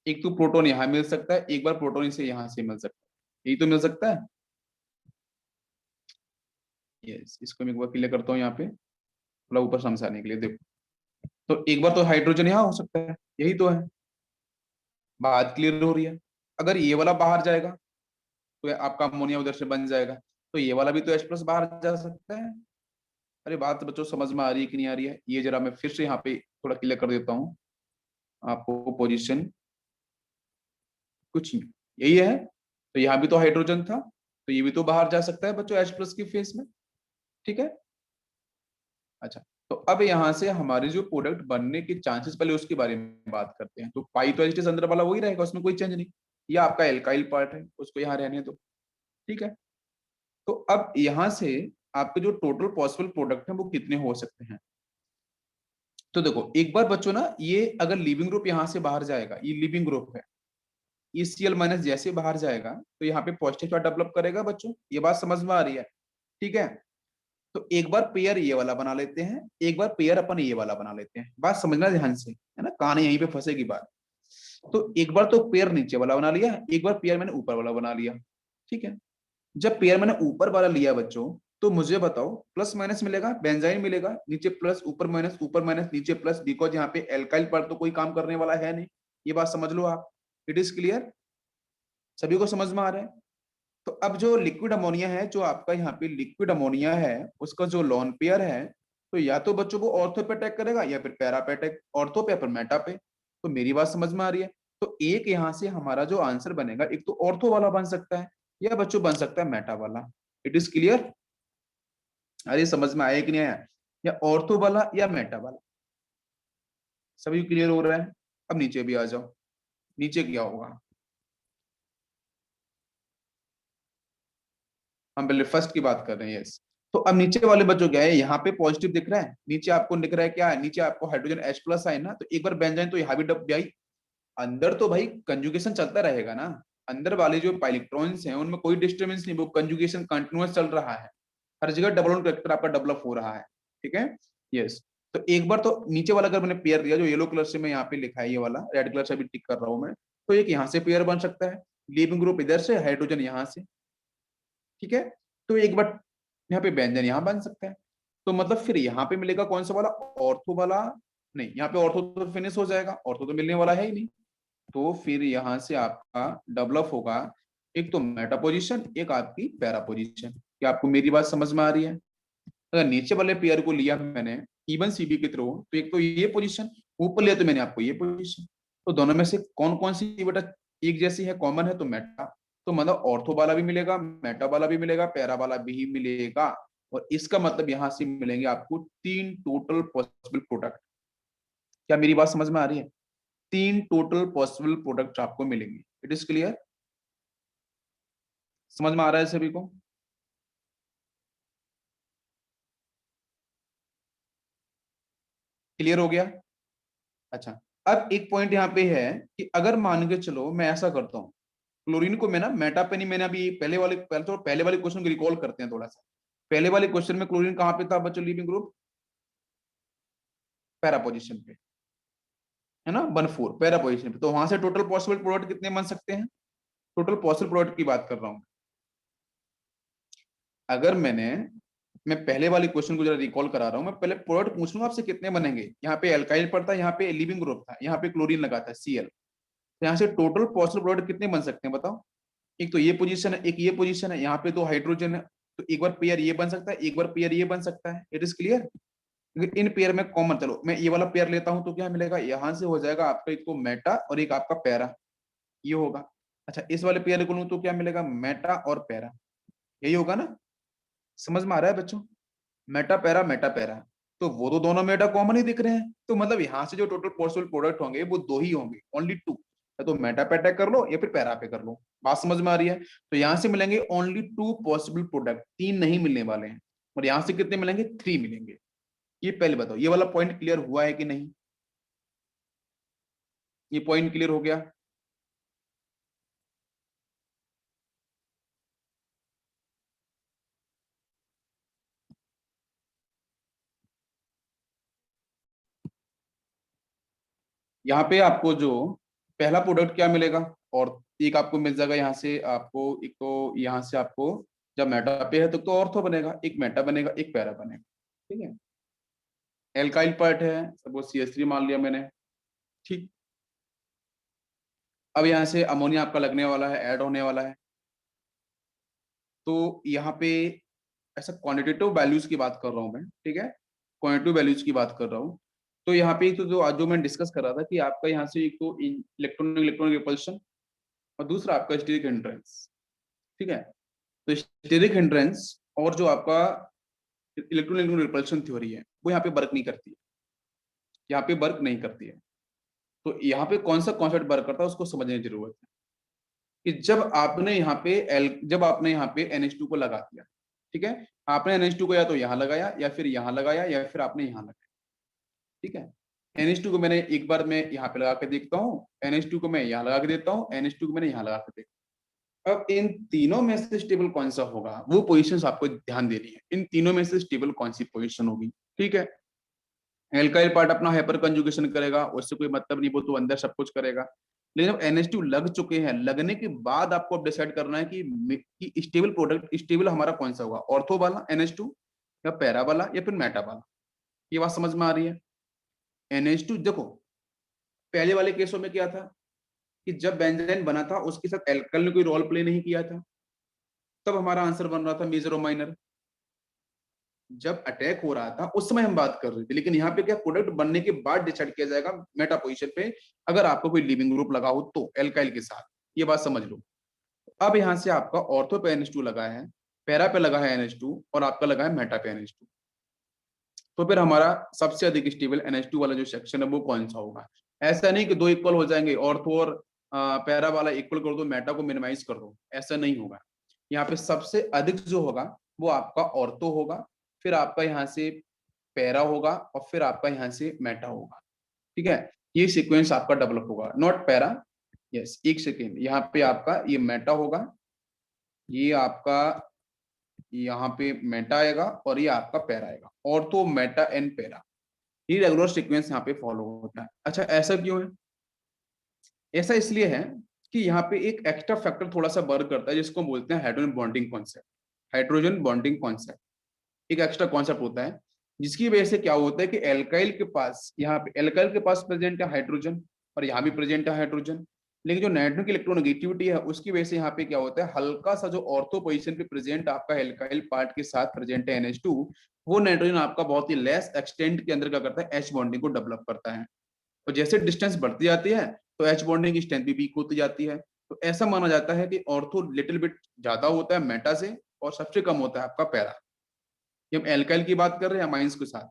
एक तो प्रोटॉन यहाँ मिल सकता है, एक बार प्रोटॉन से यहाँ से मिल सकता है, यही तो मिल सकता है। यस, इसको मैं एक बार क्लियर करता हूँ यहाँ पे, थोड़ा ऊपर समझाने के लिए। देखो, तो एक बार तो हाइड्रोजन यहाँ हो सकता है, यही तो है, बात क्लियर हो रही है। अगर ये वाला बाहर जाएगा तो आपका अमोनिया उधर से बन जाएगा, तो ये वाला भी तो H प्लस बाहर जा सकता है। अरे बात बच्चों समझ में आ रही है कि नहीं आ रही है? ये जरा मैं फिर से यहाँ पे थोड़ा क्लियर कर देता हूँ आपको, पोजीशन कुछ नहीं, यही है। तो यहाँ भी तो हाइड्रोजन था, तो ये भी तो बाहर जा सकता है बच्चों H प्लस की फेस में। ठीक है, अच्छा, तो अब यहाँ से हमारे जो प्रोडक्ट बनने के चांसेस, पहले उसके बारे में बात करते हैं। तो पाई तो एच अंदर वाला वही रहेगा, उसमें कोई चेंज नहीं, ये आपका एल्काइल पार्ट है, उसको यहाँ रहने दो। ठीक है, तो अब यहाँ से आपके जो टोटल पॉसिबल प्रोडक्ट है वो कितने हो सकते हैं? तो देखो एक बार बच्चों ना, ये अगर लिविंग ग्रुप यहाँ से बाहर जाएगा, ये लिविंग ग्रुप है, ये Cl माइनस जैसे बाहर जाएगा तो यहाँ पे पॉजिटिव चार्ज डेवलप करेगा बच्चों, ये बात समझ में आ रही है? ठीक है, तो एक बार पेयर ये वाला बना लेते हैं, एक बार पेयर अपन ये वाला बना लेते हैं, बात समझना ध्यान से, है ना, कहानी यहीं पे फंसेगी बात। तो एक बार तो पेयर नीचे वाला बना लिया, एक बार पेयर मैंने ऊपर वाला बना लिया। ठीक है, जब पेयर मैंने ऊपर वाला लिया बच्चों, तो मुझे बताओ, प्लस माइनस मिलेगा, बेंजाइन मिलेगा, नीचे प्लस ऊपर माइनस नीचे प्लस, बिकॉज यहाँ पे एल्काइल पर तो कोई काम करने वाला है नहीं। ये बात समझ लो आप। इट इज क्लियर, सभी को समझ में आ रहा है? तो अब जो लिक्विड अमोनिया है, जो आपका यहाँ पे लिक्विड अमोनिया है, उसका जो लोन पेयर है, तो या तो बच्चों को ऑर्थो पे अटैक करेगा या फिर पैरा पे अटैक, ऑर्थो पे या फिर मेटा पे। तो मेरी बात समझ में आ रही है? तो एक यहाँ से हमारा जो आंसर बनेगा, एक तो ऑर्थो वाला बन सकता है या बच्चों बन सकता है मेटा वाला। It is clear? अरे समझ में आया कि नहीं आया? या ऑर्थो वाला या मेटा वाला, सभी क्लियर हो रहा है? अब नीचे भी आ जाओ, नीचे क्या होगा? हम पहले फर्स्ट की बात कर रहे हैं, यस। तो अब नीचे वाले बच्चों क्या है, यहाँ पे पॉजिटिव दिख रहा है, नीचे आपको दिख रहा है क्या है, नीचे आपको हाइड्रोजन H प्लस है ना, तो एक बार बेंजाइन तो यहाँ भी डब जाए। अंदर तो भाई कंजुगेशन चलता रहेगा ना, अंदर वाले जो इलेक्ट्रॉन्स हैं उनमें कोई डिस्टर्बेंस नहीं, वो कंजुगेशन कंटिन्यूअस चल रहा है, हर जगह डबल बॉन्ड करेक्टर आपका डेवलप हो रहा है। ठीक है, यस। तो एक बार तो नीचे वाला अगर मैंने पेयर दिया, जो येलो कलर से मैं यहाँ पे लिखा है, ये वाला रेड कलर से अभी टिक कर रहा हूँ मैं, तो एक यहाँ से पेयर बन सकता है, लीविंग ग्रुप इधर से, हाइड्रोजन यहाँ से। ठीक है, तो एक बार यहाँ पे व्यंजन यहाँ बन सकता है। तो मतलब फिर यहाँ पे मिलेगा कौन सा वाला, ऑर्थो वाला? नहीं, यहाँ पे ऑर्थो तो फिनिश हो जाएगा, ऑर्थो तो मिलने वाला है ही नहीं। तो फिर यहाँ से आपका डेवलप होगा एक तो मेटा पोजीशन, एक आपकी पैरा पोजीशन। क्या आपको मेरी बात समझ में आ रही है? अगर नीचे वाले पेयर को लिया मैंने इवन सीबी के थ्रू, तो एक तो ये पोजीशन, ऊपर लिया तो मैंने आपको ये पोजीशन। तो दोनों में से कौन कौन सी बेटा एक जैसी है, कॉमन है? तो मेटा। तो मतलब ऑर्थो वाला भी मिलेगा, मेटा वाला भी मिलेगा, पैरा वाला भी मिलेगा। और इसका मतलब यहां से मिलेंगे आपको 3 टोटल पॉसिबल प्रोडक्ट। क्या मेरी बात समझ में आ रही है? 3 टोटल पॉसिबल प्रोडक्ट आपको मिलेंगे। It is clear? समझ में आ रहा है सभी को? क्लियर हो गया? अच्छा, अब एक पॉइंट यहाँ पे है कि अगर मान के चलो मैं ऐसा करता हूँ, क्लोरीन को मैं ना मेटा पे नहीं, मैंने अभी पहले वाले क्वेश्चन को रिकॉल करते हैं थोड़ा सा। पहले वाले क्वेश्चन में क्लोरीन कहाँ पे था बच्चों, लिविंग ग्रुप पैरा पोजीशन पे, है ना, 1 4 पैरा पोजीशन पे। तो वहां से टोटल पॉसिबल प्रोडक्ट कितने बन सकते हैं? टोटल पॉसिबल प्रोडक्ट की बात कर रहा हूँ। अगर मैं पहले वाले क्वेश्चन को जरा रिकॉल करा रहा हूँ, मैं पहले प्रोडक्ट पूछ लूंगा आपसे कितने बनेंगे। यहाँ पे एल्काइल पड़ता है, यहाँ पे लिविंग ग्रुप था, यहाँ पे क्लोरीन लगा था Cl। तो यहाँ से टोटल पॉसिबल प्रोडक्ट कितने बन सकते हैं बताओ? एक तो ये पोजीशन है, एक ये पोजीशन है, यहाँ पे तो हाइड्रोजन है, तो एक बार पेयर ये बन सकता है, एक बार पेयर ये बन सकता है। It is clear? In pair में कॉमन, चलो मैं ये वाला पेयर लेता हूं तो क्या मिलेगा, यहां से हो जाएगा आपका एक तो मेटा और एक आपका पैरा, ये होगा। अच्छा, इस वाले पेयर को लूं तो क्या मिलेगा, मेटा और पैरा, यही होगा ना? समझ में आ रहा है बच्चों? मेटा पैरा, तो वो तो दोनों मेटा कॉमन ही दिख रहे हैं, तो मतलब यहाँ से जो टोटल पॉसिबल प्रोडक्ट होंगे वो दो ही होंगे, ओनली 2। या तो मेटा पे अटैक कर लो या फिर पैरा पे कर लो। बात समझ में आ रही है? तो यहाँ से मिलेंगे ओनली 2 पॉसिबल प्रोडक्ट, 3 नहीं मिलने वाले हैं। और यहाँ से कितने मिलेंगे, 3 मिलेंगे। ये पहले बताओ, ये वाला पॉइंट क्लियर हुआ है कि नहीं? ये पॉइंट क्लियर हो गया? यहाँ पे आपको जो पहला प्रोडक्ट क्या मिलेगा, और एक आपको मिल जाएगा यहाँ से आपको, एक तो यहाँ से आपको जब मेटा पे है तो ऑर्थो बनेगा, एक मेटा बनेगा, एक पैरा बनेगा। ठीक है, एल्काइल पार्ट है, सपोज CH3 मान लिया मैंने। ठीक, अब यहाँ से अमोनिया आपका लगने वाला है, ऐड होने वाला है। तो यहाँ पे ऐसा क्वांटिटेटिव वैल्यूज की बात कर रहा हूँ मैं, ठीक है, क्वांटिटेटिव वैल्यूज की बात कर रहा हूँ। तो यहाँ पे तो जो आज जो मैं डिस्कस कर रहा था कि आपका यहाँ से एक तो इलेक्ट्रॉनिक इलेक्ट्रॉनिक रिपल्शन, और दूसरा आपका स्टेरिक हिंड्रेंस। ठीक है, तो स्टेरिक हिंड्रेंस और जो आपका इलेक्ट्रॉनिक रिपल्शन थ्योरी है वो यहाँ पे वर्क नहीं करती है, यहाँ पे वर्क नहीं करती है। तो यहाँ पे कौन सा कॉन्सेप्ट वर्क करता है उसको समझने की जरूरत है। कि जब आपने यहाँ पे NH2 को लगा दिया, ठीक है, आपने NH2 को या तो यहाँ लगाया या फिर यहाँ लगाया या फिर आपने यहाँ लगाया। ठीक है, NH2 को मैंने एक बार मैं यहाँ पे लगा के देखता हूँ, NH2 को मैं यहाँ लगा के देता हूँ, NH2 को मैंने यहाँ लगा के देखता हूँ। अब इन तीनों में से स्टेबल कौन सा होगा, वो पोजीशंस आपको ध्यान देनी है। इन तीनों में से स्टेबल कौन सी पोजीशन होगी? ठीक है, एल्काइल पार्ट अपना हाइपर कंजुगेशन करेगा, उससे कोई मतलब नहीं, वो तो अंदर सब कुछ करेगा। लेकिन जब NH2 लग चुके हैं, लगने के बाद आपको अब डिसाइड करना है कि स्टेबल प्रोडक्ट, स्टेबल हमारा कौन सा होगा, ऑर्थो वाला NH2 या पैरा वाला या फिर मेटा वाला। ये बात समझ में आ रही है? NH2 देखो, पहले वाले केसों में क्या था कि जब बेंजीन बना था उसके साथ एल्काइल ने कोई रोल प्ले नहीं किया था, तब हमारा आंसर बन रहा था मेजर और माइनर। जब अटैक हो रहा था उस समय हम बात कर रहे थे, लेकिन यहाँ पे क्या, प्रोडक्ट बनने के बाद डिसाइड किया जाएगा मेटा पोजीशन पे, अगर आपको कोई लिविंग ग्रुप लगा हो तो एल्काइल के साथ। ये बात समझ लो। अब यहाँ से आपका ऑर्थो पे NH2 लगा है, पैरा पे लगा है NH2 और आपका लगा है मेटा पे NH2। तो फिर हमारा सबसे अधिक स्टेबल NH2 वाला जो सेक्शन है वो कौन सा होगा? ऐसा नहीं कि दो इक्वल हो जाएंगे, ऑर्थो और पैरा वाला इक्वल कर दो, मेटा को मिनिमाइज कर दो, ऐसा नहीं होगा। यहाँ पे सबसे अधिक जो होगा वो आपका ऑर्थो होगा, फिर आपका यहाँ से पैरा होगा और फिर आपका यहाँ से मेटा होगा। ठीक है, ये सीक्वेंस आपका डेवलप होगा, नॉट पैरा। यस, एक सेकेंड, यहाँ पे आपका ये मेटा होगा, ये आपका यहाँ पे मेटा आएगा और ये आपका पैरा आएगा, और तो मेटा एंड पैरा, ये रेगुलर सीक्वेंस यहाँ पे फॉलो होता है। अच्छा, ऐसा क्यों है? ऐसा इसलिए है कि यहाँ पे एक एक्स्ट्रा फैक्टर थोड़ा सा वर्क करता है, जिसको बोलते हैं hydrogen bonding concept. Hydrogen bonding concept एक एक्स्ट्रा कॉन्सेप्ट होता है, जिसकी वजह से क्या होता है कि एल्काइल के पास, यहाँ पे एल्काइल के पास प्रेजेंट है हाइड्रोजन और यहाँ भी प्रेजेंट है हाइड्रोजन, लेकिन जो नाइट्रोजन की इलेक्ट्रोनेगेटिविटी है उसकी वजह से यहाँ पे क्या होता है, हल्का सा जो ऑर्थो पोजीशन पे प्रेजेंट आपका एल्काइल पार्ट के साथ प्रेजेंट है NH2, वो नाइट्रोजन आपका बहुत ही लेस एक्सटेंट के अंदर क्या करता है, H बॉन्डिंग को डेवलप करता है। और जैसे डिस्टेंस बढ़ती जाती है तो H बॉन्डिंग की स्ट्रेंथ भी वीक होती जाती है। तो ऐसा माना जाता है कि ऑर्थो लिटिल बिट ज्यादा होता है मेटा से और सबसे कम होता है आपका पैरा। ये हम एल्काइल की बात कर रहे हैं अमाइंस के साथ।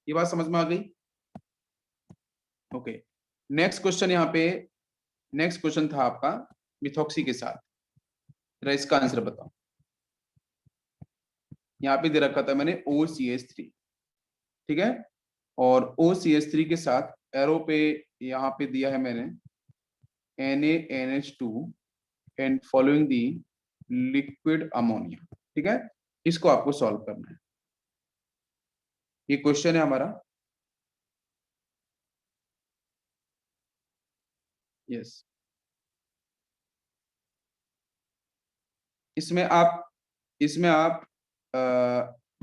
ये बात समझ में आ गई? ओके, नेक्स्ट क्वेश्चन यहाँ पे, नेक्स्ट क्वेश्चन था आपका मिथॉक्सी के साथ। जरा इसका आंसर बताओ। यहाँ पे दे रखा था मैंने OCH3, ठीक है, और OCH3 के साथ एरो पे यहाँ पे दिया है मैंने NaNH2 and following the liquid ammonia. ठीक है, इसको आपको सॉल्व करना है। ये क्वेश्चन है हमारा। यस, इसमें आप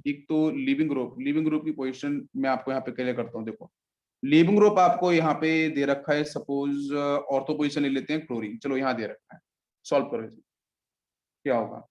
एक तो लिविंग ग्रुप की पोजीशन मैं आपको यहाँ पे क्लियर करता हूँ। देखो, लिविंग ग्रुप आपको यहाँ पे दे रखा है, सपोज ऑर्थो पोजीशन ले लेते हैं क्लोरीन, चलो यहाँ दे रखा है, सॉल्व करो इसे, क्या होगा?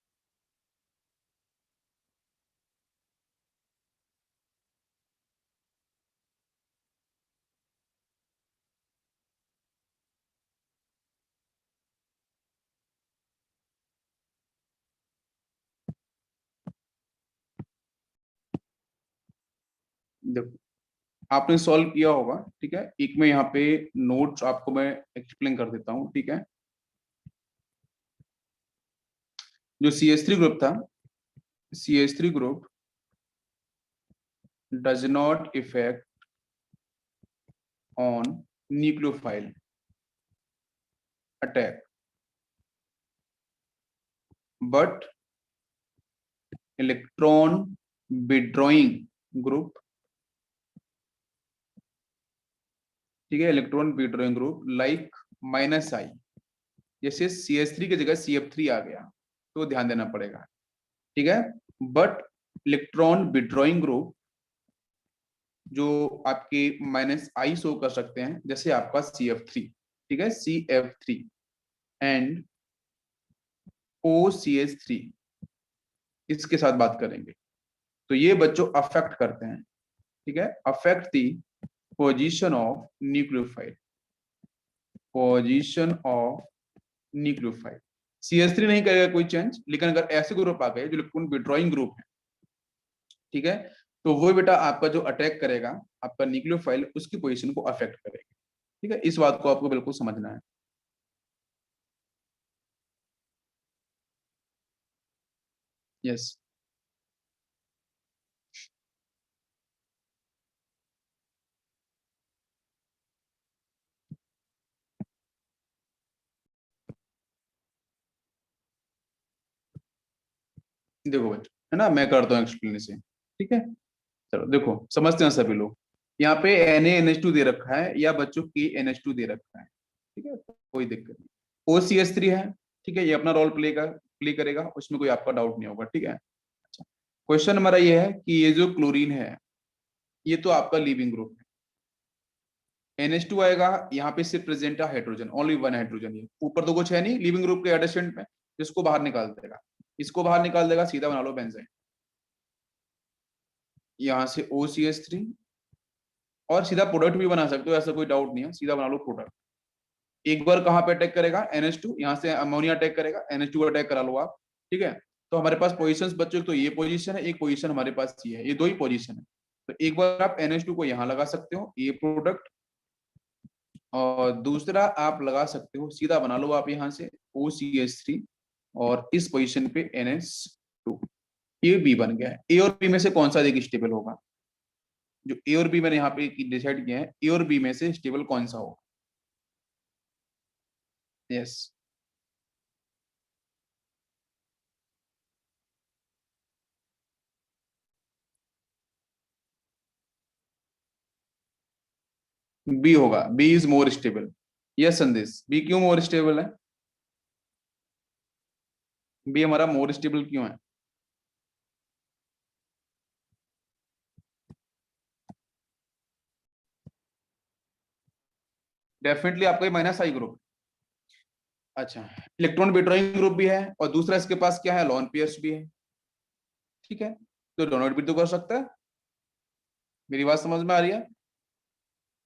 देखो, आपने सॉल्व किया होगा, ठीक है, एक में यहाँ पे नोट्स आपको मैं एक्सप्लेन कर देता हूँ। ठीक है, जो CH3 ग्रुप था, CH3 group does not effect on nucleophile attack, but electron withdrawing group, ठीक है, electron withdrawing group like -I, जैसे CH3 की जगह CF3 आ गया तो ध्यान देना पड़ेगा। ठीक है, बट इलेक्ट्रॉन विड्रॉइंग ग्रुप जो आपके -I शो कर सकते हैं, जैसे आपका CF3, ठीक है, CF3 एंड OCH3, इसके साथ बात करेंगे तो ये बच्चों अफेक्ट करते हैं। ठीक है, affect the position of nucleophile, position of nucleophile. CH3 नहीं करेगा कोई चेंज, लेकिन अगर ऐसे ग्रुप आ गए जो इलेक्ट्रॉन विड्रॉइंग ग्रुप है, ठीक है, तो वो बेटा आपका जो अटैक करेगा आपका न्यूक्लियोफाइल, उसकी पोजीशन को अफेक्ट करेगा। ठीक है, इस बात को आपको बिल्कुल समझना है। यस, देखो बच्चों, है ना, मैं करता हूँ एक्सप्लेनेशन। ठीक है, चलो देखो, समझते हैं सभी लोग। यहाँ पे NaNH2 दे रखा है या बच्चों KNH2 दे रखा है। ठीक है, कोई दिक्कत नहीं। OCH3 है, ठीक है, ये अपना रोल प्ले करेगा, उसमें कोई आपका डाउट नहीं होगा, ठीक है। अच्छा, क्वेश्चन हमारा ये है कि ये जो क्लोरीन है, ये तो आपका लीविंग ग्रुप है, NH2 आएगा, यहाँ पे सिर्फ प्रेजेंट है हाइड्रोजन, ओनली वन हाइड्रोजन, ये ऊपर तो कुछ है नहीं लिविंग ग्रुप के एडिशन में, इसको बाहर निकाल देगा, इसको बाहर निकाल देगा, सीधा बना लो बेंजीन, यहाँ से OCH3, और सीधा प्रोडक्ट भी बना सकते हो, ऐसा कोई डाउट नहीं है, सीधा बना लो प्रोडक्ट। एक बार कहाँ पे अटैक करेगा, NH2, यहाँ से अमोनिया अटैक करेगा, NH2 अटैक करा लो आप, ठीक है। तो हमारे पास पोजीशंस बच्चों, तो ये पोजीशन है, एक पोजीशन हमारे पास ये है, ये दो ही पोजीशन है। तो एक बार आप NH2 को यहाँ लगा सकते हो, ये प्रोडक्ट, और दूसरा आप लगा सकते हो, सीधा बना लो आप यहाँ से OCH3, और इस पोजीशन पे NH2, ये बी बन गया है। ए और बी में से कौन सा एक स्टेबल होगा, जो ए और बी मैंने यहाँ पे डिसाइड किया है, ए और बी में से स्टेबल कौन सा होगा? यस, बी होगा, B is more stable. Yes Sandesh, B क्यों मोर स्टेबल है? बी हमारा मोर स्टेबल क्यों है? डेफिनेटली आपका माइनस आई ग्रुप। अच्छा, इलेक्ट्रॉन विड्रॉइंग ग्रुप भी है, और दूसरा इसके पास क्या है, लॉन पेयर्स भी है, ठीक है। तो डोनट भी तो कर सकता है, मेरी बात समझ में आ रही है?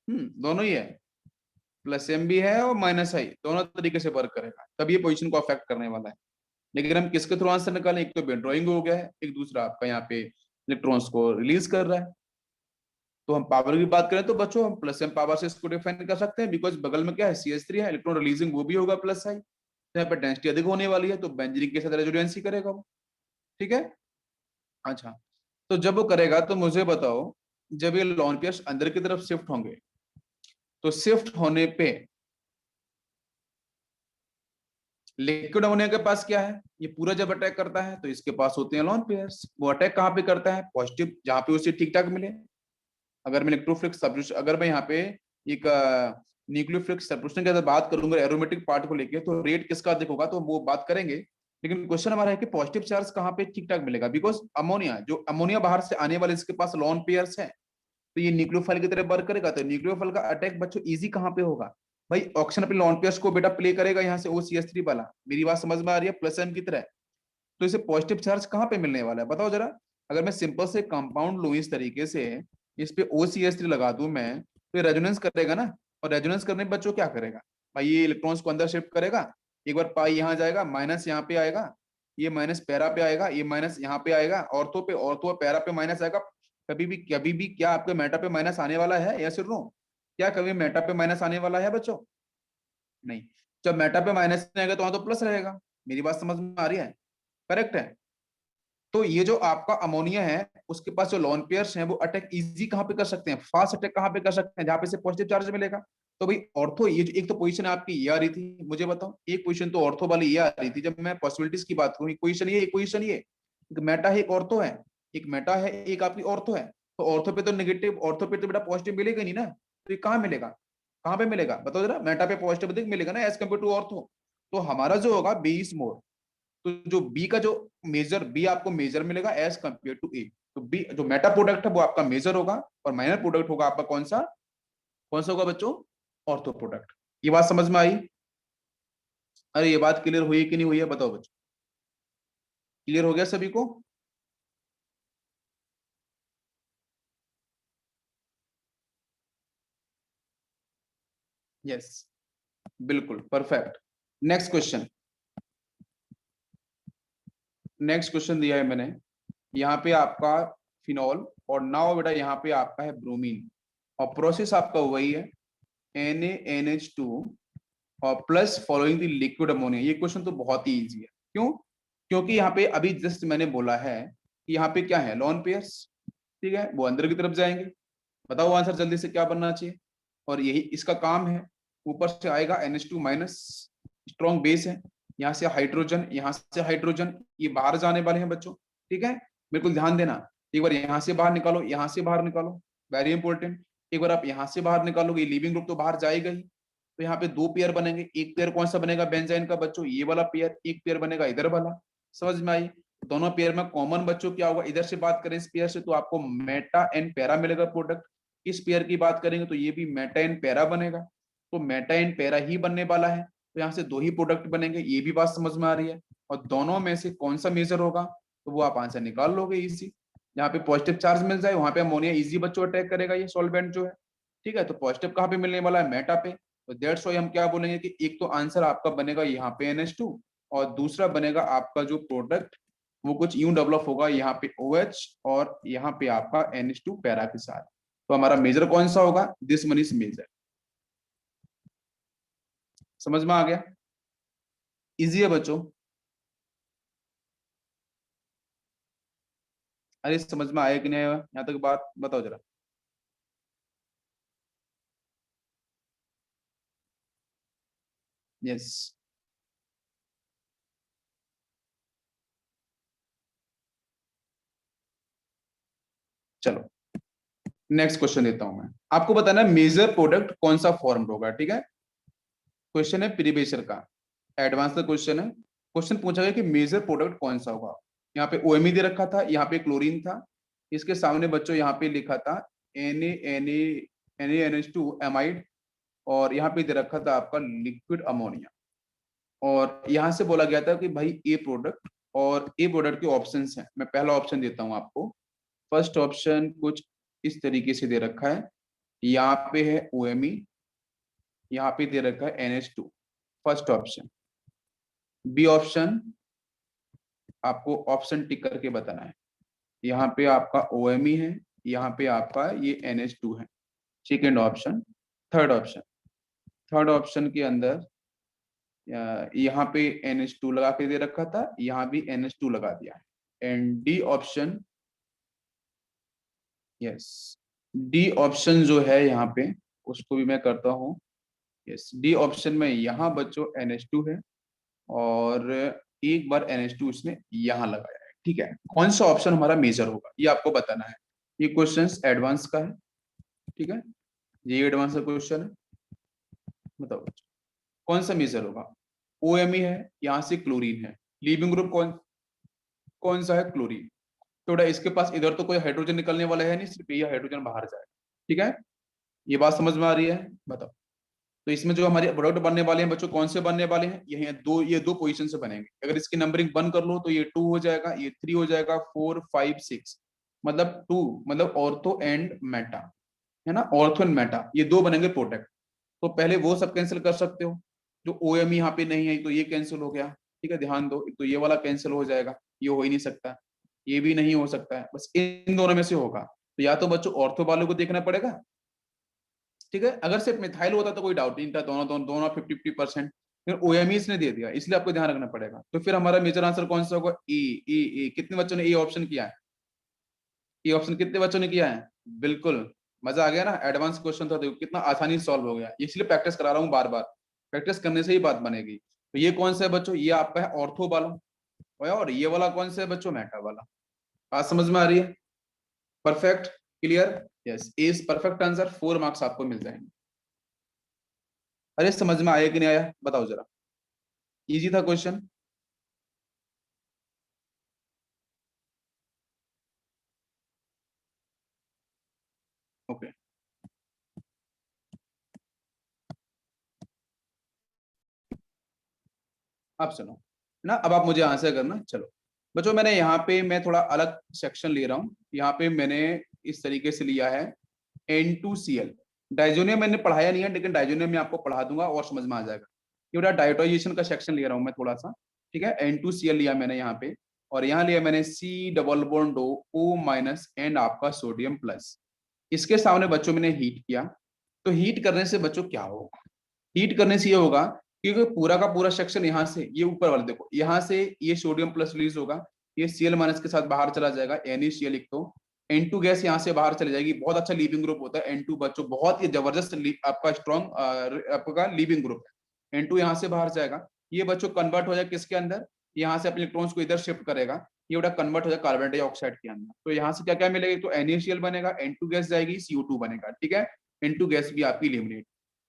दोनों ही है, प्लस एम भी है और माइनस आई, दोनों तरीके से वर्क करेगा, तब ये पोजीशन को अफेक्ट करने वाला है। लेकिन हम किसके थ्रू आंसर निकालें, एक तो विड्रॉइंग हो गया है, एक दूसरा आपका यहाँ पे इलेक्ट्रॉन्स को रिलीज कर रहा है। तो हम पावर की बात करें तो बच्चों हम प्लस एम पावर से इसको डिफाइन कर सकते हैं, बिकॉज बगल में क्या है, CH3 है, इलेक्ट्रॉन रिलीजिंग वो भी होगा प्लस आई, तो यहाँ पे डेंसिटी अधिक होने वाली है, तो बेंजीन के साथ रेजोनेंस करेगा वो, ठीक है। अच्छा, तो जब वो करेगा तो मुझे बताओ, जब ये लॉन पेयर्स अंदर की तरफ शिफ्ट होंगे, तो शिफ्ट होने पे लिक्विड अमोनिया के पास क्या है, ये पूरा जब अटैक करता है तो इसके पास होते हैं लॉन पेयर्स, वो अटैक कहाँ पे करता है, पॉजिटिव, जहां पे उसे ठीक ठाक मिले। अगर मैं इलेक्ट्रोफिलिक सब्स्टिट्यूशन, अगर मैं यहाँ पे एक न्यूक्लियोफिलिक सब्स्टिट्यूशन की अगर बात करूंगा एरोमेटिक पार्ट को लेके, तो रेट किसका अधिक होगा, तो वो बात करेंगे। लेकिन क्वेश्चन हमारा है कि पॉजिटिव चार्ज कहाँ पे ठीक ठाक मिलेगा, बिकॉज अमोनिया, जो अमोनिया बाहर से आने वाले इसके पास लॉन पेयर्स है, तो ये न्यूक्लियोफाइल की तरह वर्क करेगा, तो न्यूक्लियोफाइल का अटैक बच्चों इजी कहाँ पे होगा, भाई ऑक्सीजन अपने लॉन पेयर्स को बेटा प्ले करेगा यहाँ से OCH3 वाला, मेरी बात समझ में आ रही है, प्लस एम की तरह। तो इसे पॉजिटिव चार्ज कहाँ पे मिलने वाला है, बताओ जरा। अगर मैं सिंपल से कंपाउंड लूं इस तरीके से, इस पे OCH3 लगा दूं मैं, तो ये रेजोनेंस करेगा ना, और रेजोनेंस करने पे बच्चों क्या करेगा, भाई ये इलेक्ट्रॉन्स को अंदर शिफ्ट करेगा, एक बार पाई यहाँ जाएगा, माइनस यहाँ पे आएगा, ये माइनस पैरा पे आएगा, ये माइनस यहाँ पे आएगा, ऑर्थो पे, ऑर्थो पैरा पे माइनस आएगा। कभी भी क्या आपके मेटा पे माइनस आने वाला है या सिर नो, क्या कभी मेटा पे माइनस आने वाला है बच्चों? नहीं। जब मेटा पे माइनस आएगा तो वहां तो प्लस रहेगा, मेरी बात समझ में आ रही है? करेक्ट है। तो ये जो आपका अमोनिया है, उसके पास जो लॉन पेयर्स हैं, वो अटैक इजी कहां पे कर सकते हैं, फास्ट अटैक कहां पे कर सकते हैं, जहां पे से पॉजिटिव चार्ज मिलेगा। तो भाई ऑर्थो, ये जो एक तो पोजीशन आपकी ये आ रही थी, मुझे बताओ, एक पोजीशन तो ऑर्थो वाली ये आ रही थी, जब मैं पॉसिबिलिटीज की बात करूं, एक पोजीशन ये, एक पोजीशन ये, एक मेटा है, एक ऑर्थो है, एक मेटा है, एक आपकी ऑर्थो है। तो ऑर्थो पे तो नेगेटिव, ऑर्थो पे तो बेटा पॉजिटिव मिलेगा नहीं ना, तो ये कहाँ मिलेगा, कहाँ पे मिलेगा बताओ जरा, मेटा पे पॉजिटिव अधिक मिलेगा ना एज कम्पेयर टू ऑर्थो। तो हमारा जो होगा बी इज मोर, तो जो बी का जो मेजर, बी आपको मेजर मिलेगा एज कंपेयर टू ए, तो बी जो मेटा प्रोडक्ट है वो आपका मेजर होगा, और माइनर प्रोडक्ट होगा आपका कौन सा होगा बच्चों, ऑर्थो प्रोडक्ट। ये बात समझ में आई? अरे ये बात क्लियर हुई कि नहीं हुई है, बताओ बच्चों, क्लियर हो गया सभी को? यस, बिल्कुल perfect. Next question, next question दिया है मैंने, यहाँ पे आपका फिनॉल, और नाउ बेटा यहाँ पे आपका है ब्रोमीन, और प्रोसेस आपका वही है, NaNH2 और plus following the liquid ammonia. ये क्वेश्चन तो बहुत ही इजी है, क्यों? क्योंकि यहाँ पे अभी जस्ट मैंने बोला है कि यहाँ पे क्या है, लॉन पेयर्स, ठीक है, वो अंदर की तरफ जाएंगे। बताओ आंसर जल्दी से क्या बनना चाहिए, और यही इसका काम है। ऊपर से आएगा NH2 माइनस, स्ट्रॉन्ग बेस है, यहाँ से हाइड्रोजन, यहाँ से हाइड्रोजन, ये बाहर जाने वाले हैं बच्चों, ठीक है। बिल्कुल ध्यान देना, एक बार यहाँ से बाहर निकालो, यहाँ से बाहर निकालो, वेरी इंपॉर्टेंट। एक बार आप यहाँ से बाहर निकालोगे, लिविंग ग्रुप तो बाहर जाएगा ही, तो यहाँ पे 2 पेयर बनेंगे। एक पेयर कौन सा बनेगा बेंजाइन का बच्चों, ये वाला पेयर। एक पेयर बनेगा इधर वाला। समझ में आई? दोनों पेयर में कॉमन बच्चों क्या होगा, इधर से बात करें इस पेयर से तो आपको मेटा एंड पैरा मिलेगा प्रोडक्ट। इस पेयर की बात करेंगे तो ये भी मेटा एंड पैरा बनेगा। तो मेटा एंड पैरा ही बनने वाला है, तो यहाँ से 2 ही प्रोडक्ट बनेंगे। ये भी बात समझ में आ रही है? और दोनों में से कौन सा मेजर होगा, तो वो आप आंसर निकाल लोगे इजी। जहाँ पे पॉजिटिव चार्ज मिल जाए वहां पे अमोनिया इजी बच्चों अटैक करेगा ये सॉल्वेंट जो है। ठीक है, तो पॉजिटिव कहाँ पे मिलने वाला है, मेटा पे। तो दैट्स व्हाई हम क्या बोलेंगे कि एक तो आंसर आपका बनेगा यहाँ पे NH2, और दूसरा बनेगा आपका जो प्रोडक्ट वो कुछ यूं डेवलप होगा यहाँ पे OH, और यहाँ पे आपका NH2 पैरा के साथ। तो हमारा मेजर कौन सा होगा, दिस वन इज मेजर। समझ में आ गया? इजी है बच्चों? अरे समझ में आया कि नहीं आया यहाँ तक बात, बताओ जरा। यस। चलो नेक्स्ट क्वेश्चन देता हूं मैं। आपको बताना है मेजर प्रोडक्ट कौन सा फॉर्म होगा। ठीक है, क्वेश्चन है प्रीवियसर का, एडवांस का क्वेश्चन है। क्वेश्चन पूछा गया कि मेजर प्रोडक्ट कौन सा होगा। यहाँ पे ओएमई दे रखा था, यहाँ पे क्लोरीन था। इसके सामने बच्चों यहाँ पे लिखा था NaNH2 एमाइड, और यहाँ पे दे रखा था आपका लिक्विड अमोनिया। और यहाँ से बोला गया था कि भाई ए प्रोडक्ट, और ए प्रोडक्ट के ऑप्शंस हैं। मैं पहला ऑप्शन देता हूँ आपको। फर्स्ट ऑप्शन कुछ इस तरीके से दे रखा है। यहाँ पे है ओएमई, यहाँ पे दे रखा है NH2, first option. B option आपको ऑप्शन टिक करके बताना है। यहाँ पे आपका ओएमई है, यहाँ पे आपका ये NH2 है, second option. Third option, third option के अंदर यहाँ पे NH2 लगा के दे रखा था, यहाँ भी NH2 लगा दिया है। And D option, yes, D option जो है यहाँ पे उसको भी मैं करता हूँ। यस, डी ऑप्शन में यहाँ बच्चों NH2 है, और एक बार NH2 इसने यहाँ लगाया है। ठीक है, कौन सा ऑप्शन हमारा मेजर होगा ये आपको बताना है। ये क्वेश्चन एडवांस का है। ठीक है, ये एडवांस का क्वेश्चन है। बताओ बच्चों, कौन सा मेजर होगा। ओएमई है, यहाँ से क्लोरीन है, लीविंग ग्रुप कौन कौन सा है, क्लोरीन। थोड़ा इसके पास इधर तो कोई हाइड्रोजन निकलने वाला है नहीं, सिर्फ ये हाइड्रोजन बाहर जाए। ठीक है, ये बात समझ में आ रही है? बताओ। तो इसमें जो हमारे प्रोडक्ट बनने वाले हैं बच्चों, कौन से बनने वाले हैं, ये दो पोजीशन से बनेंगे। अगर इसकी नंबरिंग 1 कर लो तो ये 2 हो जाएगा, ये 3 हो जाएगा, 4 5 6, मतलब 2, मतलब ऑर्थो एंड मेटा, है ना, ऑर्थो एंड मेटा, ये 2 बनेंगे प्रोडक्ट। तो पहले वो सब कैंसिल कर सकते हो। जो OM यहाँ पे नहीं है तो ये कैंसिल हो गया। ठीक है, ध्यान दो, एक तो ये वाला कैंसिल हो जाएगा, ये हो ही नहीं सकता, ये भी नहीं हो सकता है, बस इन दोनों में से होगा। तो या तो बच्चों ऑर्थो वालों को देखना पड़ेगा। ठीक है, अगर सिर्फ मिथाइल होता तो कोई डाउट नहीं था, दोनों दोनों दोनों 50-50%। फिर OMEs ने दे दिया, इसलिए आपको ध्यान रखना पड़ेगा। तो फिर हमारा मेजर आंसर कौन सा होगा, ए। ए कितने बच्चों ने ए ऑप्शन किया है, ए ऑप्शन कितने बच्चों ने किया है? बिल्कुल, मजा आ गया ना, एडवांस क्वेश्चन था, देखो कितना आसानी से सॉल्व हो गया। इसलिए प्रैक्टिस करा रहा हूँ बार बार, प्रैक्टिस करने से ही बात बनेगी। तो ये कौन सा है बच्चों, ये आपका है ऑर्थो वाला, और ये वाला कौन सा है बच्चों, मेटा वाला। बात समझ में आ रही है? Perfect, clear. Yes, is perfect answer, 4 marks आपको मिल जाएंगे। अरे समझ में आया कि नहीं आया, बताओ जरा। इजी था क्वेश्चन। ओके, आप सुनो ना, अब आप मुझे आंसर करना। चलो बच्चों, मैंने यहाँ पे मैं थोड़ा अलग सेक्शन ले रहा हूँ। यहाँ पे मैंने इस तरीके से लिया है N2Cl। डाइजोनियम मैंने पढ़ाया नहीं है, लेकिन डाइजोनियम मैं आपको पढ़ा दूंगा और समझ में आ जाएगा। ये बड़ा डाइटोइजेशन का सेक्शन ले रहा हूँ मैं थोड़ा सा। ठीक है, N2Cl लिया मैंने यहाँ पे, और यहाँ लिया मैंने C double bond O minus and आपका सोडियम प्लस। इसके सामने बच्चों मैंने हीट किया। तो हीट करने से बच्चों क्या होगा, हीट करने से ये होगा, क्योंकि पूरा का पूरा सेक्शन यहाँ से ये ऊपर वाले देखो, यहाँ से ये सोडियम प्लस रिलीज होगा, ये Cl माइनस के साथ बाहर चला जाएगा, NaCl लिख दो। N2 गैस यहाँ से बाहर चली जाएगी, बहुत अच्छा लीविंग ग्रुप होता है N2 बच्चों, बहुत ही जबरदस्त आपका स्ट्रॉन्ग आपका लीविंग ग्रुप है। N2 यहाँ से बाहर जाएगा, ये बच्चों कन्वर्ट हो जाएगा किसके अंदर, यहाँ से अपने इलेक्ट्रॉन्स को इधर शिफ्ट करेगा, ये बड़ा कन्वर्ट हो जाएगा कार्बन डाइऑक्साइड के अंदर। तो यहाँ से क्या क्या मिलेगा, तो NaCl बनेगा, N2 गैस जाएगी, CO2 बनेगा। ठीक है, N2 गैस भी आपकी एलिमिनेट।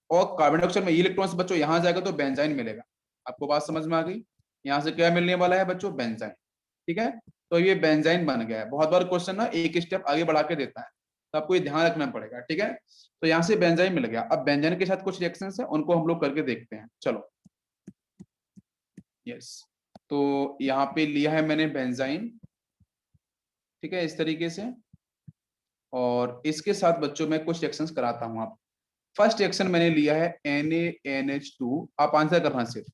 और कार्बन डाइऑक्साइड में इलेक्ट्रॉन्स बच्चों यहाँ जाएगा तो बेंजाइन मिलेगा। आपको बात समझ में आ गई? यहाँ से क्या मिलने वाला है बच्चों? बेंजाइन। ठीक है, तो ये बेंजाइन बन गया है। बहुत बार क्वेश्चन ना एक स्टेप आगे बढ़ा के देता है, तो आपको ये ध्यान रखना पड़ेगा। ठीक है, तो यहाँ से बेंजाइन मिल गया। अब बेंजाइन के साथ कुछ रिएक्शंस है, उनको हम लोग करके देखते हैं। चलो, यस, तो यहाँ पे लिया है मैंने बेंजाइन, ठीक है, इस तरीके से। और इसके साथ बच्चों मैं कुछ रिएक्शंस कराता हूँ आप। फर्स्ट रिएक्शन मैंने लिया है NaNH2। आप आंसर करना सिर्फ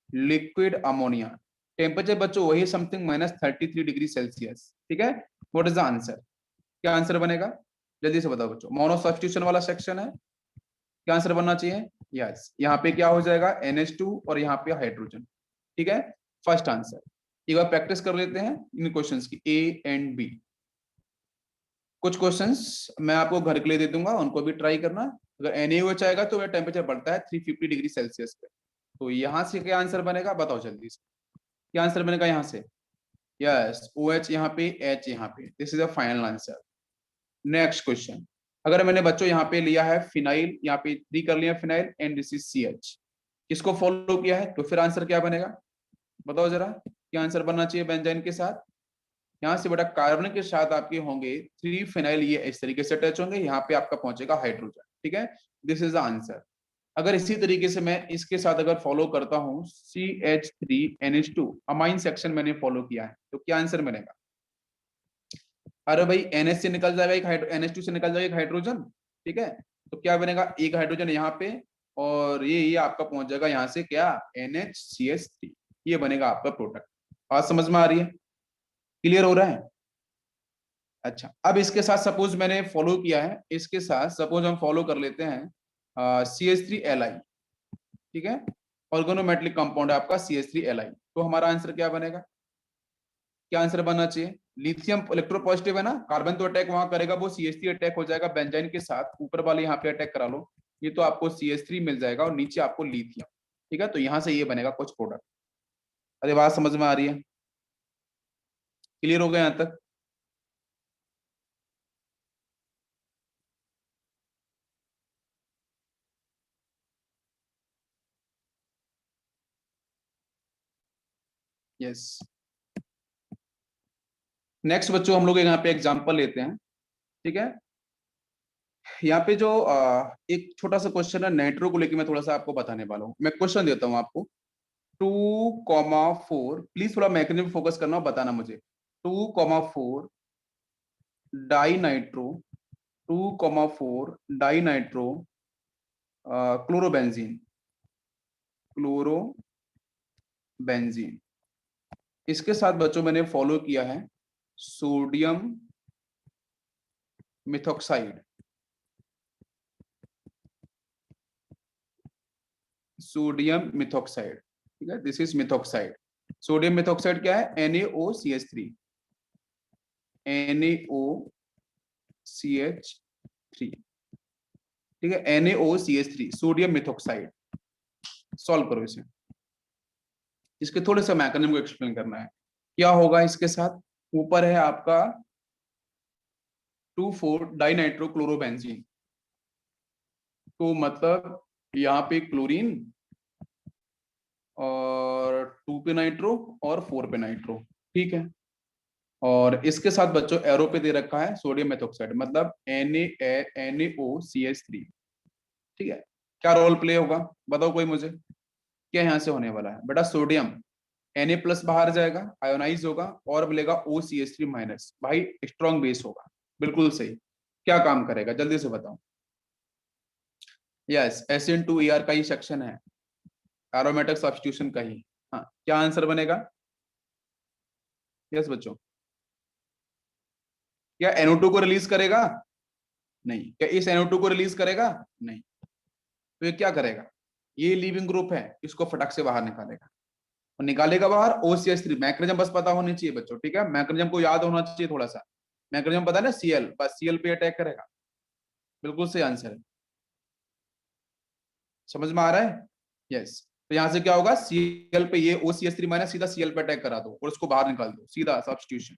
लिक्विड अमोनिया। टेम्परेचर बच्चों वही समथिंग -33 डिग्री सेल्सियस। ठीक है, व्हाट इज द आंसर? क्या आंसर बनेगा? जल्दी से बताओ बच्चों। मोनो सब्स्टिट्यूशन वाला सेक्शन है, क्या आंसर बनना चाहिए? यस, यहाँ पे क्या हो जाएगा? NH2 और यहाँ पे हाइड्रोजन। ठीक है, फर्स्ट आंसर। एक बार प्रैक्टिस कर लेते हैं इन क्वेश्चंस की, A एंड B। कुछ क्वेश्चंस मैं आपको घर के लिए दे दूंगा, उनको भी ट्राई करना। अगर NaOH आएगा तो टेम्परेचर बढ़ता है 350 डिग्री सेल्सियस पे। तो यहाँ से क्या आंसर बनेगा बताओ जल्दी से, क्या आंसर बनेगा यहाँ से? यस, OH यहाँ पे, H यहाँ पे। This is the final answer. Next question, अगर मैंने बच्चों यहाँ पे लिया है फिनाइल, यहाँ पे 3 कर लिया phenyl and this is CH, इसको फॉलो किया है, तो फिर आंसर क्या बनेगा बताओ जरा? क्या आंसर बनना चाहिए बेंजाइन के साथ? यहाँ से बेटा कार्बन के साथ आपके होंगे 3 फिनाइल, ये इस तरीके से अटैच होंगे, यहाँ पे आपका पहुंचेगा हाइड्रोजन। ठीक है, दिस इज द आंसर। अगर इसी तरीके से मैं इसके साथ अगर फॉलो करता हूँ CH3NH2, अमाइन सेक्शन मैंने फॉलो किया है, तो क्या आंसर बनेगा? अरे भाई NH से निकल जाएगा एक NH2 से निकल जाएगा एक हाइड्रोजन। ठीक है, तो क्या बनेगा? एक हाइड्रोजन यहाँ पे, और ये आपका पहुंच जाएगा यहाँ से क्या? NHCH3। ये बनेगा आपका प्रोडक्ट। बात समझ में आ रही है? क्लियर हो रहा है? अच्छा, अब इसके साथ सपोज मैंने फॉलो किया है, इसके साथ सपोज हम फॉलो कर लेते हैं CH3Li। ठीक है, ऑर्गेनोमेटेलिक कंपाउंड है आपका CH3Li। तो हमारा आंसर क्या बनेगा? क्या आंसर बनना चाहिए? लिथियम इलेक्ट्रोपॉजिटिव है ना, कार्बन तो अटैक वहां करेगा, वो CH3 अटैक हो जाएगा बेंजाइन के साथ, ऊपर वाले यहाँ पे अटैक करा लो, ये तो आपको CH3 मिल जाएगा और नीचे आपको लिथियम। ठीक है, तो यहाँ से ये बनेगा कुछ प्रोडक्ट। अरे बात समझ में आ रही है? क्लियर हो गया यहाँ तक? यस। नेक्स्ट बच्चों हम लोग यहाँ पे एग्जांपल लेते हैं। ठीक है, यहाँ पे जो एक छोटा सा क्वेश्चन है नाइट्रो को लेकर, मैं थोड़ा सा आपको बताने वाला हूँ। मैं क्वेश्चन देता हूँ आपको, 2,4, प्लीज थोड़ा मैकेनिज्म फोकस करना, बताना मुझे। 2,4 di nitro, 2,4 di nitro chlorobenzene, chlorobenzene. इसके साथ बच्चों मैंने फॉलो किया है सोडियम मिथॉक्साइड, सोडियम मिथॉक्साइड। ठीक है, this is methoxide. Sodium methoxide क्या है? NaOCH3, NaOCH3। ठीक है, NaOCH3 सोडियम मिथॉक्साइड। सॉल्व करो इसे। इसके थोड़े सा मैकेनिज्म को एक्सप्लेन करना है। क्या होगा इसके साथ? ऊपर है आपका 2,4 डाइनाइट्रो क्लोरोबेंजीन, तो मतलब यहाँ पे क्लोरीन, और 2 पे नाइट्रो और 4 पे नाइट्रो। ठीक है, और इसके साथ बच्चों एरो पे दे रखा है सोडियम मेथॉक्साइड, मतलब NaOCH3। ठीक है, क्या रोल प्ले होगा बताओ कोई मुझे? क्या यहाँ से होने वाला है बेटा? सोडियम Na+ बाहर जाएगा, आयोनाइज होगा, और मिलेगा OCH3-। भाई स्ट्रॉन्ग बेस होगा। बिल्कुल सही। क्या काम करेगा जल्दी से बताओ? यस, SN2ER का ही सेक्शन है, एरोमेटिक सब्स्टिट्यूशन का ही। हाँ, क्या आंसर बनेगा? यस बच्चों, क्या NO2 को रिलीज करेगा? नहीं। क्या इस NO2 को रिलीज करेगा? नहीं। तो ये क्या करेगा? ये लिविंग ग्रुप है, इसको फटक से बाहर निकालेगा, और निकालेगा बाहर OCH3। मैकेनिज्म बस पता होनी चाहिए बच्चों। ठीक है, मैकेनिज्म को याद होना चाहिए थोड़ा सा। मैकेनिज्म पता है ना, Cl, बस Cl पे अटैक करेगा। बिल्कुल सही आंसर है। समझ में आ रहा है? यस। तो यहां से क्या होगा? Cl पे ये OCH3- सीधा Cl पे अटैक करा दो और उसको बाहर निकाल दो, सीधा सब्स्टिट्यूशन।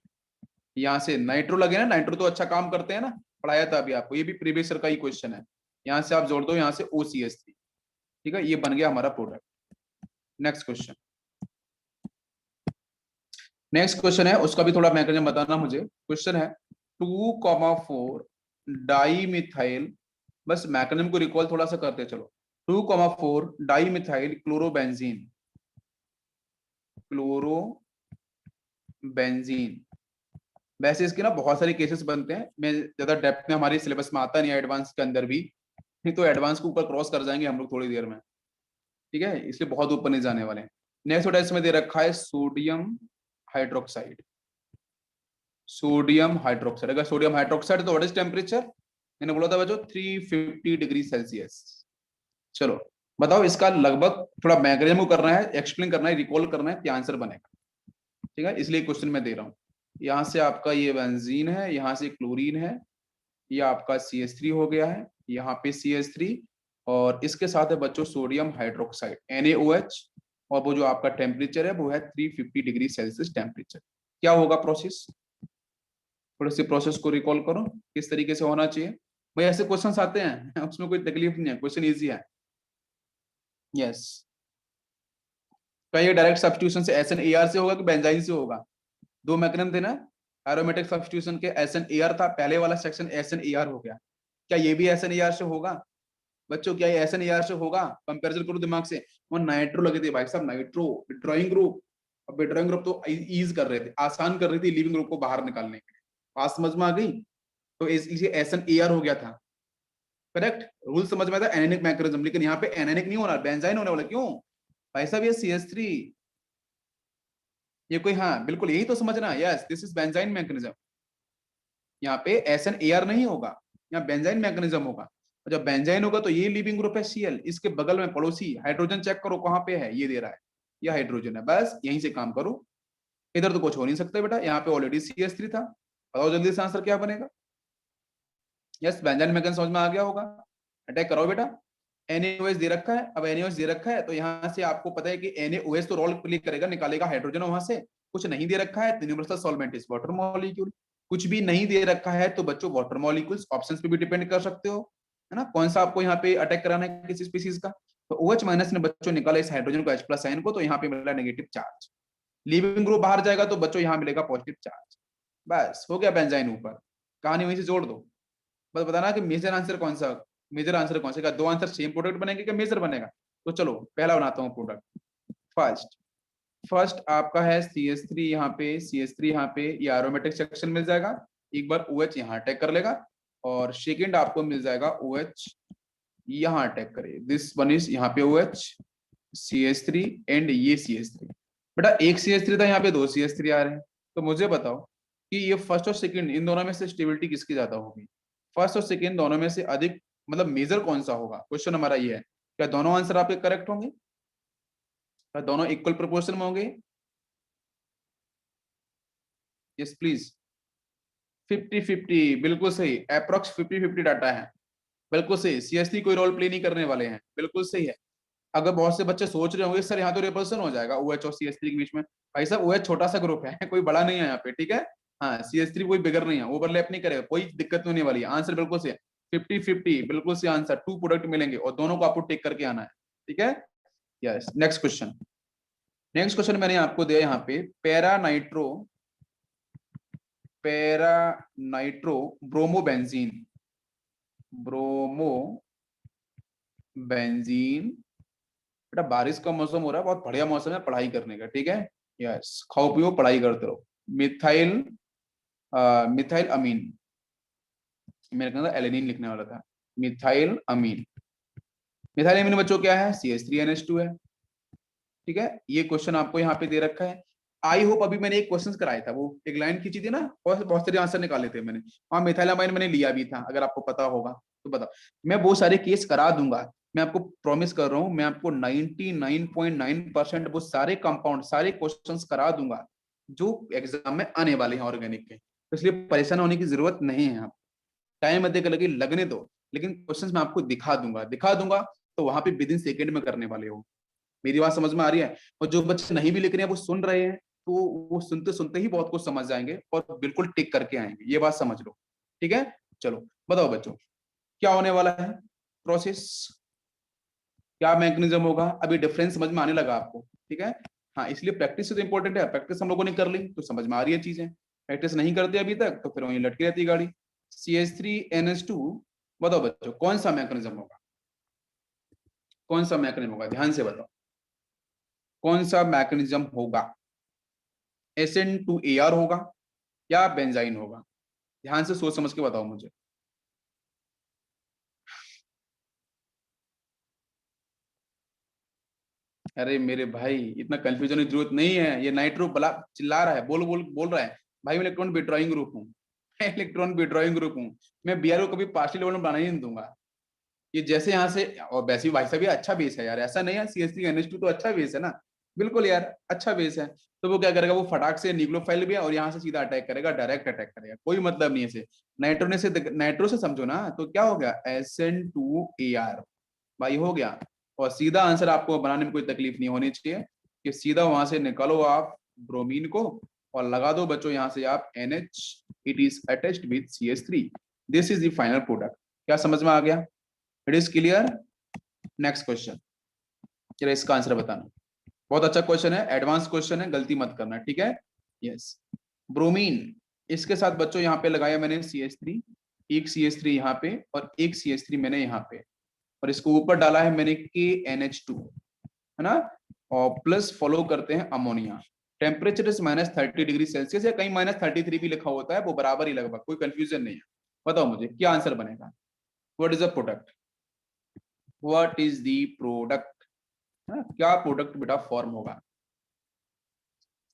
यहाँ से नाइट्रो लगे ना, नाइट्रो तो अच्छा काम करते हैं ना, पढ़ाया था अभी आपको, ये भी प्रीवियस ईयर का ही क्वेश्चन है। यहाँ से आप जोड़ दो यहाँ से OCH3, ठीक है, ये बन गया हमारा product. Next question, next question है, उसका भी थोड़ा मैकेनिज्म बताना मुझे। क्वेश्चन है 2,4 डाई मिथाइल, बस मैकेनिज्म को रिकॉल थोड़ा सा करते चलो। 2,4 डाई मिथाइल क्लोरोबेंजीन, क्लोरोबेंजीन। वैसे इसके ना बहुत सारे केसेस बनते हैं, मैं ज्यादा डेप्थ में हमारे सिलेबस में आता नहीं है, एडवांस के अंदर भी नहीं, तो एडवांस के ऊपर क्रॉस कर जाएंगे हम लोग थोड़ी देर में, ठीक है, इसलिए बहुत ऊपर नहीं जाने वाले हैं। नेक्स्ट होता है, इसमें दे रखा है सोडियम हाइड्रोक्साइड, सोडियम हाइड्रोक्साइड। अगर सोडियम हाइड्रोक्साइड तो व्हाट इज टेम्परेचर, मैंने बोला था बच्चों 350 डिग्री सेल्सियस। चलो बताओ, इसका लगभग थोड़ा मैकेनिज्म करना है, एक्सप्लेन करना है, रिकॉल करना है, क्या आंसर बनेगा, ठीक है, इसलिए क्वेश्चन मैं दे रहा हूँ। यहाँ से आपका ये बेंजीन है, यहाँ से क्लोरीन है, ये आपका CH3 हो गया है, यहाँ पे CH3, और इसके साथ है बच्चों सोडियम हाइड्रोक्साइड NaOH, और वो जो आपका टेम्परेचर है वो है 350 डिग्री सेल्सियस टेम्परेचर। क्या होगा प्रोसेस, थोड़े से प्रोसेस को रिकॉल करो, किस तरीके से होना चाहिए। भाई ऐसे क्वेश्चंस आते हैं उसमें कोई तकलीफ नहीं है, क्वेश्चन इजी है। यस, क्या ये डायरेक्ट सब्स्टिट्यूशन से SNAR से होगा कि बेंजाइन से होगा? दो मैकेनिज्म थे ना एरोमेटिक सब्स्टिट्यूशन के, SNAR था पहले वाला सेक्शन, SNAR हो गया, क्या ये भी SNAR से होगा बच्चों? क्या ये SNAR से होगा? कंपैरिजन करो दिमाग से। वो नाइट्रो लगे थे भाई साहब, नाइट्रो ड्राइंग ग्रुप। अब ड्राइंग ग्रुप तो ईज कर रहे थे, आसान कर रही थी लिविंग ग्रुप को बाहर निकालने के लिए। बात समझ में आ गई? तो इसलिए SNAR हो गया था, करेक्ट, रूल समझ में आता है, एनानिक मैकेनिज्म। लेकिन यहाँ पे एनानिक नहीं होना, बेंजाइन होने वाला। क्यों भाई साहब? ये CH3, ये कोई, हाँ बिल्कुल यही तो समझना। Yes, this is benzene mechanism. यहाँ पे SNAR नहीं होगा, यहाँ बेंजाइन मैकेनिज्म होगा। और जब बेंजाइन होगा तो ये लिविंग ग्रुप है Cl, इसके बगल में पड़ोसी हाइड्रोजन चेक करो कहाँ पे है, ये दे रहा है, ये हाइड्रोजन है, बस यहीं से काम करो। इधर तो कुछ हो नहीं सकता बेटा, यहाँ पे ऑलरेडी CH3 था। बताओ जल्दी से आंसर क्या बनेगा? यस, बेंजाइन मैकेनिज्म समझ में आ गया होगा। अटैक करो बेटा। NaOH दे रखा है, अब NaOH दे रखा है तो यहाँ से आपको पता है कि NaOH तो रोल प्ले करेगा, निकालेगा हाइड्रोजन वहां से। कुछ नहीं दे रखा है तो universal solvent is water molecule. कुछ भी नहीं दे रखा है तो बच्चों वाटर मॉलिक्यूल्स, ऑप्शंस पे भी डिपेंड कर सकते हो, है ना, कौन सा आपको यहाँ पे अटैक कराना है किसी स्पीसीज का। तो OH माइनस ने बच्चों निकाला इस हाइड्रोजन को, H प्लस आयन को, तो यहाँ पे मिला नेगेटिव चार्ज। लिविंग ग्रुप बाहर जाएगा तो बच्चों यहाँ मिलेगा पॉजिटिव चार्ज। बस हो गया बेंजाइन ऊपर, कहानी वहीं से जोड़ दो। बस बताना कि मेजर आंसर कौन सा, मेजर आंसर कौन सा, क्या दो आंसर सेम प्रोडक्ट बनेंगे क्या मेजर बनेगा? तो चलो पहला बनाता हूँ प्रोडक्ट। फर्स्ट, फर्स्ट आपका है CH3, यहाँ पे CH3, यहाँ पे ये एरोमेटिक सेक्शन मिल जाएगा, एक बार OH यहाँ अटैक कर लेगा, और सेकंड आपको मिल जाएगा OH यहाँ अटैक करे, दिस वन इज यहाँ पे OH CH3 एंड ये CH3। बेटा एक CH3 था, यहाँ पे दो CH3 आ रहे हैं, तो मुझे बताओ कि ये फर्स्ट और सेकंड इन दोनों में से स्टेबिलिटी किसकी ज्यादा होगी? फर्स्ट और सेकंड दोनों में से अधिक, मतलब मेजर कौन सा होगा? क्वेश्चन हमारा ये है, क्या दोनों आंसर आपके करेक्ट होंगे? क्या दोनों इक्वल प्रोपोर्शन में होंगे? Yes please. 50-50 बिल्कुल सही, अप्रोक्स 50-50 डाटा है, बिल्कुल सही। CH3 कोई रोल प्ले नहीं करने वाले हैं, बिल्कुल सही है। अगर बहुत से बच्चे सोच रहे होंगे सर यहाँ तो रिपल्सन हो जाएगा OH और CH3 के बीच में, भाई साहब OH छोटा सा ग्रुप है कोई बड़ा नहीं है यहाँ पे, ठीक है। हाँ, CH3 कोई बिगर नहीं है, ओवरलैप नहीं करेगा, कोई दिक्कत नहीं होने वाली है। आंसर बिल्कुल से 50-50 बिल्कुल से आंसर, 2 प्रोडक्ट मिलेंगे और दोनों को आपको टेक करके आना है, ठीक है। Yes, next question. Next question मैंने आपको दिया यहाँ पे, para nitro, para nitro bromobenzene, bromo benzene. बेटा बारिश का मौसम हो रहा है, बहुत बढ़िया मौसम है पढ़ाई करने का, ठीक है। यस, खाओ पियो पढ़ाई करते रहो। मिथाइल, मिथाइल अमीन, मेरे कहना एलेनिन लिखने वाला था, मिथाइल अमीन। मिथाइल अमीन बच्चों क्या है? CH3NH2 है, ठीक है। ये क्वेश्चन आपको यहाँ पे दे रखा है। आई होप अभी मैंने एक क्वेश्चन कराया था, वो एक लाइन खींची थी ना, बहुत बहुत सारे आंसर निकाले थे मैंने, वहां मिथाइलामाइन मैंने लिया भी था, अगर आपको पता होगा तो बताओ। मैं वो सारे केस करा दूंगा, मैं आपको प्रॉमिस कर रहा हूँ, मैं आपको 99.9% वो सारे कंपाउंड, सारे क्वेश्चंस करा दूंगा जो एग्जाम में आने वाले हैं ऑर्गेनिक के, तो इसलिए परेशान होने की जरूरत नहीं है। आप टाइम अधिक लगे लगने दो, लेकिन क्वेश्चंस मैं आपको दिखा दूंगा, दिखा दूंगा, तो वहां पे विद इन सेकेंड में करने वाले हो। मेरी बात समझ में आ रही है? और जो बच्चे नहीं भी लिख रहे हैं वो सुन रहे हैं, तो वो सुनते सुनते ही बहुत कुछ समझ जाएंगे और बिल्कुल टिक करके आएंगे, ये बात समझ लो, ठीक है। चलो बताओ बच्चों, क्या होने वाला है प्रोसेस? क्या मैकेनिज्म होगा, अभी डिफरेंस समझ में आने लगा आपको, ठीक है। हाँ, इसलिए प्रैक्टिस तो इंपॉर्टेंट है, प्रैक्टिस हम लोगों ने कर ली तो समझ में आ रही है चीजें, प्रैक्टिस नहीं करते अभी तक तो फिर वहीं लटकी रहती गाड़ी। CH3NH2, बताओ बच्चों कौन सा मैकेनिज्म होगा, कौन सा मैकेनिज्म होगा, ध्यान से बताओ कौन सा मैकेनिज्म होगा, SN2AR होगा या बेंजाइन होगा, ध्यान से सोच समझ के बताओ मुझे। अरे मेरे भाई इतना कंफ्यूजन की जरूरत नहीं है, ये नाइट्रो बला चिल्ला रहा है, बोल बोल बोल रहा है, भाई मैं इलेक्ट्रॉन विड्रॉइंग ग्रुप हूँ, इलेक्ट्रॉन विड्रॉइंग ग्रुप हूँ, मैं BRO कभी पार्शियल लेवल में बनाने ही नहीं दूंगा। ये जैसे यहाँ से, और वैसे भी भाई साहब ये अच्छा बेस है यार, ऐसा नहीं है, CH3NH2 तो अच्छा बेस है ना, बिल्कुल यार अच्छा बेस है। तो वो क्या करेगा, वो फटाक से न्यूक्लियोफाइल भी है और यहाँ से सीधा अटैक करेगा, डायरेक्ट अटैक करेगा, कोई मतलब नहीं है इसे। नाइट्रो से समझो ना, तो क्या हो गया, SN2AR, भाई हो गया। और सीधा आंसर आपको बनाने में कोई तकलीफ नहीं होनी चाहिए, कि सीधा वहां से निकालो आप ब्रोमीन को और लगा दो बच्चों यहाँ से आप NH, it is attached with CH3, this is the final product. क्या समझ में आ गया, it is clear. Next question, चलिए इसका आंसर बताना, बहुत अच्छा क्वेश्चन है, एडवांस क्वेश्चन है, गलती मत करना, ठीक है। यस, ब्रोमीन, इसके साथ बच्चों यहाँ पे लगाया मैंने CH3, एक CH3 यहाँ पे और एक CH3 मैंने यहाँ पे, और इसको ऊपर डाला है मैंने KNH2, है ना, और प्लस फॉलो करते हैं अमोनिया। टेम्परेचर इज -30°C या कहीं -33 भी लिखा होता है, वो बराबर ही लगभग, कोई कंफ्यूजन नहीं है। बताओ मुझे क्या आंसर बनेगा, what is the product, what is the product, क्या प्रोडक्ट बेटा फॉर्म होगा।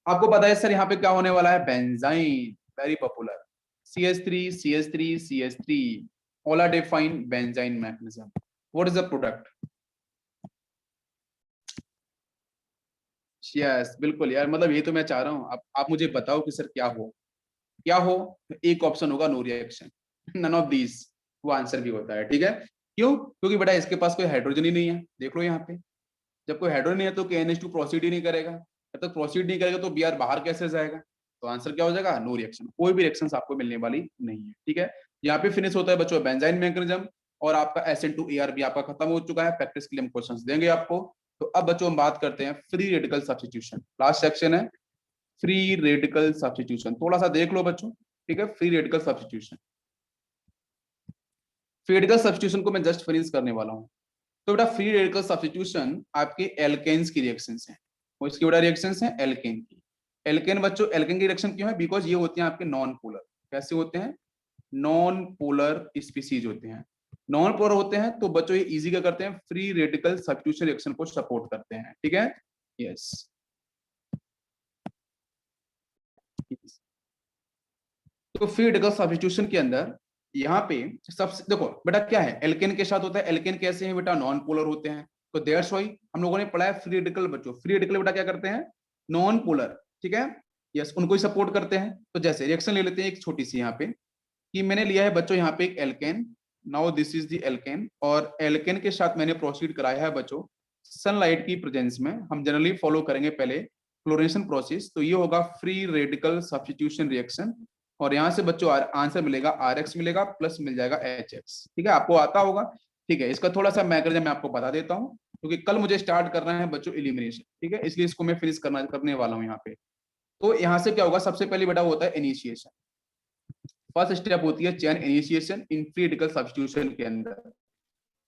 आपको पता है सर यहाँ पे क्या होने वाला है, benzyne, very popular, CH3 all are define benzyne mechanism, what is the product. Yes बिल्कुल यार, मतलब ये तो मैं चाह रहा हूँ, आप मुझे बताओ कि सर क्या हो, क्या हो। एक ऑप्शन होगा no reaction, none of these, वो आंसर भी होता है, ठीक है। क्यों, क्योंकि बेटा इसके पास कोई हाइड्रोजन ही नहीं है, देख लो यहाँ पे, जब कोई हाइड्रोजन नहीं है तो KNH2 प्रोसीड ही नहीं करेगा, जब तक प्रोसीड नहीं करेगा तो Br बाहर कैसे जाएगा, तो आंसर क्या हो जाएगा, नो रिएक्शन, कोई भी रिएक्शन आपको मिलने वाली नहीं है, ठीक है। यहाँ पे फिनिश होता है बच्चों बेंजाइन मैकेनिज्म, और आपका SN2AR भी आपका खत्म हो चुका है, प्रैक्टिस के लिए हम क्वेश्चंस देंगे आपको। तो अब बच्चों हम बात करते हैं free radical substitution, last section है फ्री रेडिकल सब्स्टिट्यूशन, थोड़ा सा देख लो बच्चों, ठीक है। Free radical substitution, free radical substitution को मैं जस्ट फिनिश करने वाला हूँ। तो बेटा फ्री रेडिकल सब्स्टिट्यूशन आपके एल्केन्स की रिएक्शंस हैं, और इसकी बेटा रिएक्शंस हैं एल्केन की। एल्केन बच्चों, एल्केन की रिएक्शन क्यों है, बिकॉज ये होते हैं आपके नॉन पोलर, कैसे होते हैं, नॉन पोलर स्पीसीज होते हैं, नॉन पोलर होते हैं, तो बच्चों ये इजी क्या करते हैं, फ्री रेडिकल सब्स्टिट्यूशन रिएक्शन को सपोर्ट करते हैं, ठीक है। यस, तो फ्री रेडिकल सब्स्टिट्यूशन के अंदर यहाँ पे सबसे देखो बेटा क्या है, एल्केन के साथ होता है, एल्केन कैसे हैं बेटा, नॉन पोलर होते हैं, तो दैट्स व्हाई हम लोगों ने पढ़ा है फ्री रेडिकल बच्चों, फ्री रेडिकल बेटा क्या करते हैं, नॉन पोलर, ठीक है। यस, उनको ही सपोर्ट करते हैं। तो जैसे रिएक्शन ले लेते हैं एक छोटी सी यहाँ पे, कि मैंने लिया है बच्चों यहाँ पे एक alkene, now this is the alkene, और एल्केन के साथ मैंने प्रोसीड कराया है बच्चों सनलाइट की प्रेजेंस में, हम जनरली फॉलो करेंगे पहले क्लोरीनेशन प्रोसेस, तो ये होगा फ्री रेडिकल सब्स्टिट्यूशन रिएक्शन, और यहाँ से बच्चों आंसर मिलेगा RX मिलेगा प्लस मिल जाएगा HX, ठीक है, आपको आता होगा, ठीक है। इसका थोड़ा सा मैकेनिज्म मैं आपको बता देता हूँ, क्योंकि कल मुझे स्टार्ट करना है बच्चों एलिमिनेशन, ठीक है, इसलिए इसको मैं फिनिश करने वाला हूँ यहाँ पे। तो यहाँ से क्या होगा, सबसे पहले बेटा होता है इनिशिएशन, फर्स्ट स्टेप होती है chain initiation in free radical substitution के अंदर।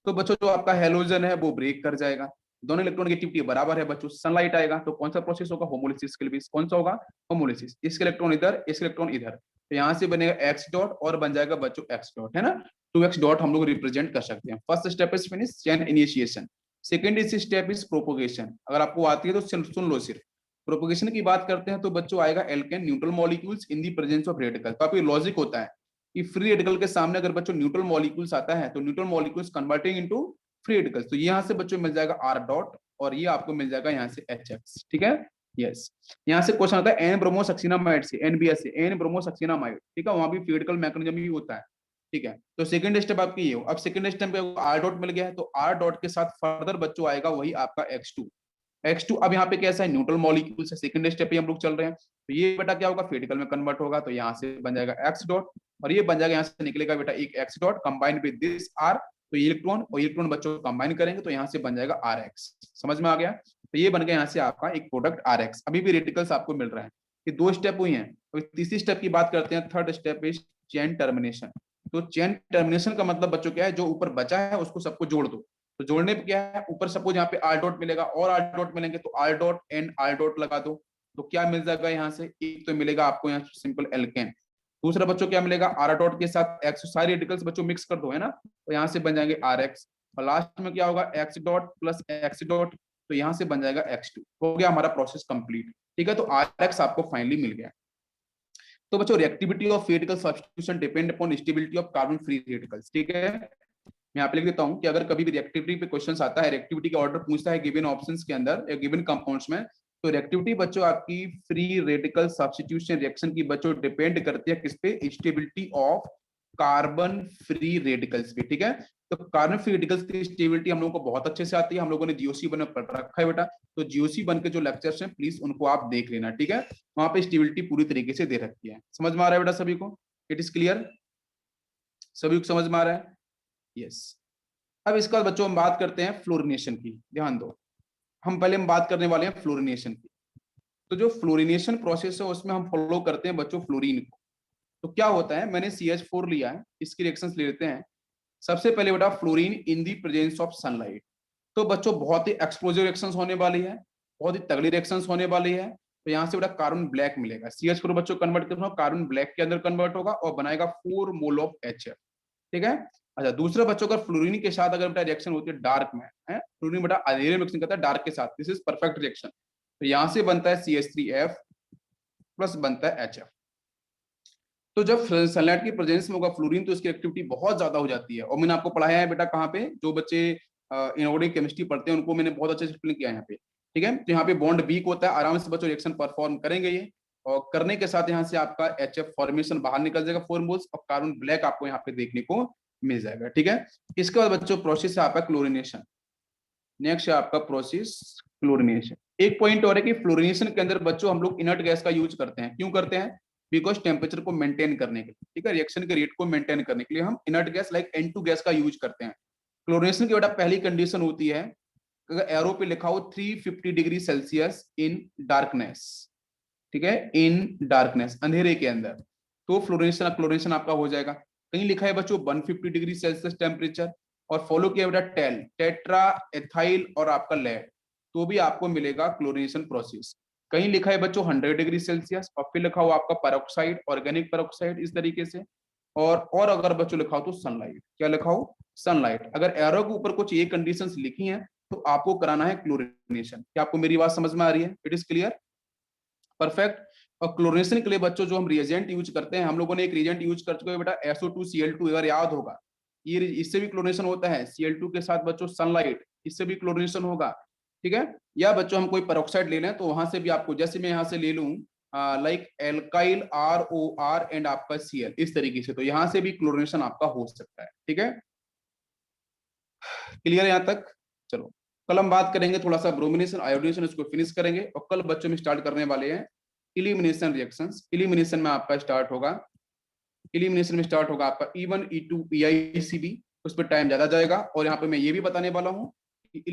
तो बच्चों जो आपका हेलोजन है वो ब्रेक कर जाएगा, दोनों इलेक्ट्रॉन की एक्टिविटी बराबर है बच्चों, सनलाइट आएगा तो कौन सा प्रोसेस होगा, होमोलिसिस के लिए, कौन सा होगा, होमोलिसिस, इसके इलेक्ट्रॉन इधर, इसके इलेक्ट्रॉन इधर, तो यहाँ से बनेगा एक्स डॉट और बन जाएगा बच्चों एक्स डॉट, है ना, 2x डॉट हम लोग रिप्रेजेंट कर सकते हैं। First step is finish chain initiation, second is step is propagation, अगर आपको आती है तो सुन लो सिर्फ। प्रोपोगेशन की बात करते हैं तो बच्चों आएगा alkene neutral molecules in the presence of radical, तो आपको लॉजिक होता है कि फ्री रेडिकल के सामने अगर बच्चों न्यूट्रल मॉलिक्यूल्स आता है तो neutral molecules converting into free radicals, तो यहाँ से बच्चों मिल जाएगा R डॉट और ये आपको मिल जाएगा यहाँ से HX, ठीक है। यस, यहाँ से क्वेश्चन आता है एन ब्रोमोसक्सिनामाइड से, NBS से एन ब्रोमोसक्सिनामाइड, ठीक है, वहां भी फ्री रेडिकल मैकेनिज्म ही होता है, ठीक है। तो सेकंड स्टेप आपकी ये हो, अब सेकंड स्टेप पे R डॉट मिल गया है, तो R डॉट के साथ फर्दर बच्चों आएगा वही आपका X2, अब यहाँ पे कैसा है, न्यूट्रल मॉलिक्यूल से सेकंड स्टेप पे हम लोग चल रहे हैं, तो ये बेटा क्या होगा, फ्री रेडिकल में कन्वर्ट होगा, तो यहाँ से बन जाएगा X डॉट, और ये बन जाएगा यहाँ से निकलेगा बेटा एक X dot combined with this R, तो इलेक्ट्रॉन और इलेक्ट्रॉन बच्चों कंबाइन करेंगे तो यहाँ से बन जाएगा RX। समझ में आ गया? तो ये बन गया यहाँ से आपका एक प्रोडक्ट RX। अभी भी रेडिकल्स आपको मिल रहा है। ये 2 स्टेप हुई हैं। तो तीसरी स्टेप की बात करते हैं। Third step is chain termination. तो चेन टर्मिनेशन का मतलब बच्चों क्या है, जो ऊपर बचा है उसको सबको जोड़ दो। तो जोड़ने पे क्या है, ऊपर सपोज यहाँ पे आर डॉट मिलेगा और आर डॉट मिलेंगे तो R dot and R dot लगा दो। तो क्या मिल जाएगा यहाँ से, एक तो मिलेगा आपको यहाँ सिंपल एल्केन। दूसरा बच्चों क्या मिलेगा, आर डॉट के साथ एक्स, सारी रेडिकल्स बच्चों मिक्स कर दो है ना, तो यहाँ से बन जाएंगे RX। और लास्ट में क्या होगा, x dot plus x dot, तो यहाँ से बन जाएगा X2। हो गया हमारा प्रोसेस कंप्लीट। ठीक है, तो RX आपको फाइनली मिल गया। तो बच्चों reactivity of radical substitution depend upon stability of carbon free radicals. ठीक है, मैं यहाँ पे लिख देता हूं कि अगर कभी भी रिएक्टिविटी पे क्वेश्चन आता है, रिएक्टिविटी का ऑर्डर पूछता है गिवन ऑप्शंस के अंदर या गिवन कंपाउंड्स में, तो रिएक्टिविटी बच्चों आपकी फ्री रेडिकल सब्स्टिट्यूशन रिएक्शन की बच्चों डिपेंड करती है किस पे, stability of carbon free radicals पे। ठीक है, तो कार्बन फ्री रेडिकल्स की स्टेबिलिटी हम लोगों को बहुत अच्छे से आती है, हम लोगों ने जीओसी बन पढ़ रखा है बेटा। तो जीओसी बन के जो लेक्चर्स हैं प्लीज उनको आप देख लेना। ठीक है, वहां पे स्टेबिलिटी पूरी तरीके से दे रखी है। समझ में आ रहा है बेटा सभी को? It is clear? सभी को समझ में आ रहा है? यस। अब इसके बाद बच्चों हम बात करते हैं फ्लोरिनेशन की। ध्यान दो, हम बात करने वाले हैं फ्लोरिनेशन की। तो जो फ्लोरिनेशन प्रोसेस है उसमें हम फॉलो करते हैं बच्चों फ्लोरीन को। तो क्या होता है, मैंने CH4 लिया है, इसकी रिएक्शंस ले लेते हैं। सबसे पहले बेटा fluorine in the presence of sunlight. तो बच्चों बहुत ही एक्सप्लोजिव रिएक्शंस होने वाली है, बहुत ही तगड़ी रिएक्शंस होने वाली है। तो यहाँ से बेटा कार्बन ब्लैक मिलेगा। CH4 बच्चों कन्वर्ट करना कार्बन ब्लैक के अंदर कन्वर्ट होगा और बनाएगा 4 मोल ऑफ HF। ठीक है, अच्छा दूसरा बच्चों का फ्लोरीन के साथ अगर बेटा रिएक्शन होती है डार्क में है, फ्लोरीन बेटा अंधेरे में रिएक्शन करता है डार्क के साथ, दिस इज परफेक्ट रिएक्शन। तो यहां से बनता है CH3F प्लस बनता है HF। तो जब सनलाइट की प्रेजेंस में होगा फ्लोरीन तो इसकी एक्टिविटी बहुत ज्यादा हो जाती है। और मैंने आपको पढ़ाया है बेटा कहाँ पे, जो बच्चे इनऑर्गेनिक केमिस्ट्री पढ़ते हैं उनको मैंने बहुत अच्छे से एक्सप्लेन किया है यहाँ पे। ठीक है, तो यहाँ पे बॉन्ड वीक होता है, आराम से बच्चों रिएक्शन परफॉर्म करेंगे ये, और करने के साथ यहाँ से आपका HF फॉर्मेशन बाहर निकल जाएगा 4 मोल्स, और कार्बन ब्लैक आपको यहाँ पे देखने को मिल जाएगा। ठीक है, इसके बाद बच्चों प्रोसेस है आपका क्लोरिनेशन। नेक्स्ट है आपका प्रोसेस क्लोरिनेशन। एक पॉइंट और है कि फ्लोरिनेशन के अंदर बच्चों हम लोग इनर्ट गैस का यूज करते हैं। क्यों करते हैं? बिकॉज टेम्परेचर को मेंटेन करने के लिए। ठीक है, रिएक्शन के रेट को मेंटेन करने के लिए हम inert gas like N2 gas का यूज करते हैं। क्लोरिनेशन की बेटा पहली कंडीशन होती है, अगर एरो पे लिखा हो 350 डिग्री सेल्सियस इन डार्कनेस। ठीक है, इन डार्कनेस, अंधेरे के अंदर, तो क्लोरिनेशन आपका हो जाएगा। कहीं लिखा है बच्चों 150 डिग्री सेल्सियस टेम्परेचर, और फॉलो किया बेटा टेट्रा एथाइल और आपका लेड, तो भी आपको मिलेगा क्लोरिनेशन प्रोसेस। कहीं लिखा है बच्चों 100 डिग्री सेल्सियस, और फिर लिखा हुआ आपका पेरोक्साइड, ऑर्गेनिक पेरोक्साइड, इस तरीके से। और अगर बच्चों लिखा हो तो सनलाइट, क्या लिखा हो, सनलाइट। अगर एरो के ऊपर कुछ ये कंडीशंस लिखी हैं तो आपको कराना है क्लोरिनेशन। क्या आपको मेरी बात समझ में आ रही है? It is clear? परफेक्ट। और क्लोरिनेशन के लिए बच्चों जो हम रिएजेंट यूज करते हैं, हम लोगों ने एक रिएजेंट यूज कर चुके हैं बेटा SO2Cl2, अगर याद होगा, ये इससे भी क्लोरिनेशन होता है। Cl2 के साथ बच्चों सनलाइट, इससे भी क्लोरिनेशन होगा। ठीक है, या बच्चों हम कोई पेरोक्साइड ले लें तो वहां से भी आपको, जैसे मैं यहाँ से ले लूं लाइक एल्काइल ROR एंड आपका Cl, इस तरीके से, तो यहाँ से भी क्लोरिनेशन आपका हो सकता है। ठीक है, क्लियर यहाँ तक? चलो कल हम बात करेंगे थोड़ा सा ब्रोमिनेशन आयोडीनेशन, इसको फिनिश करेंगे, और कल बच्चों में स्टार्ट करने वाले हैं इलिमिनेशन रिएक्शंस। इलिमिनेशन में आपका स्टार्ट होगा, इलिमिनेशन में स्टार्ट होगा आपका E1 E2 EICB, उस पर टाइम ज्यादा जाएगा। और यहाँ पे मैं ये भी बताने वाला हूँ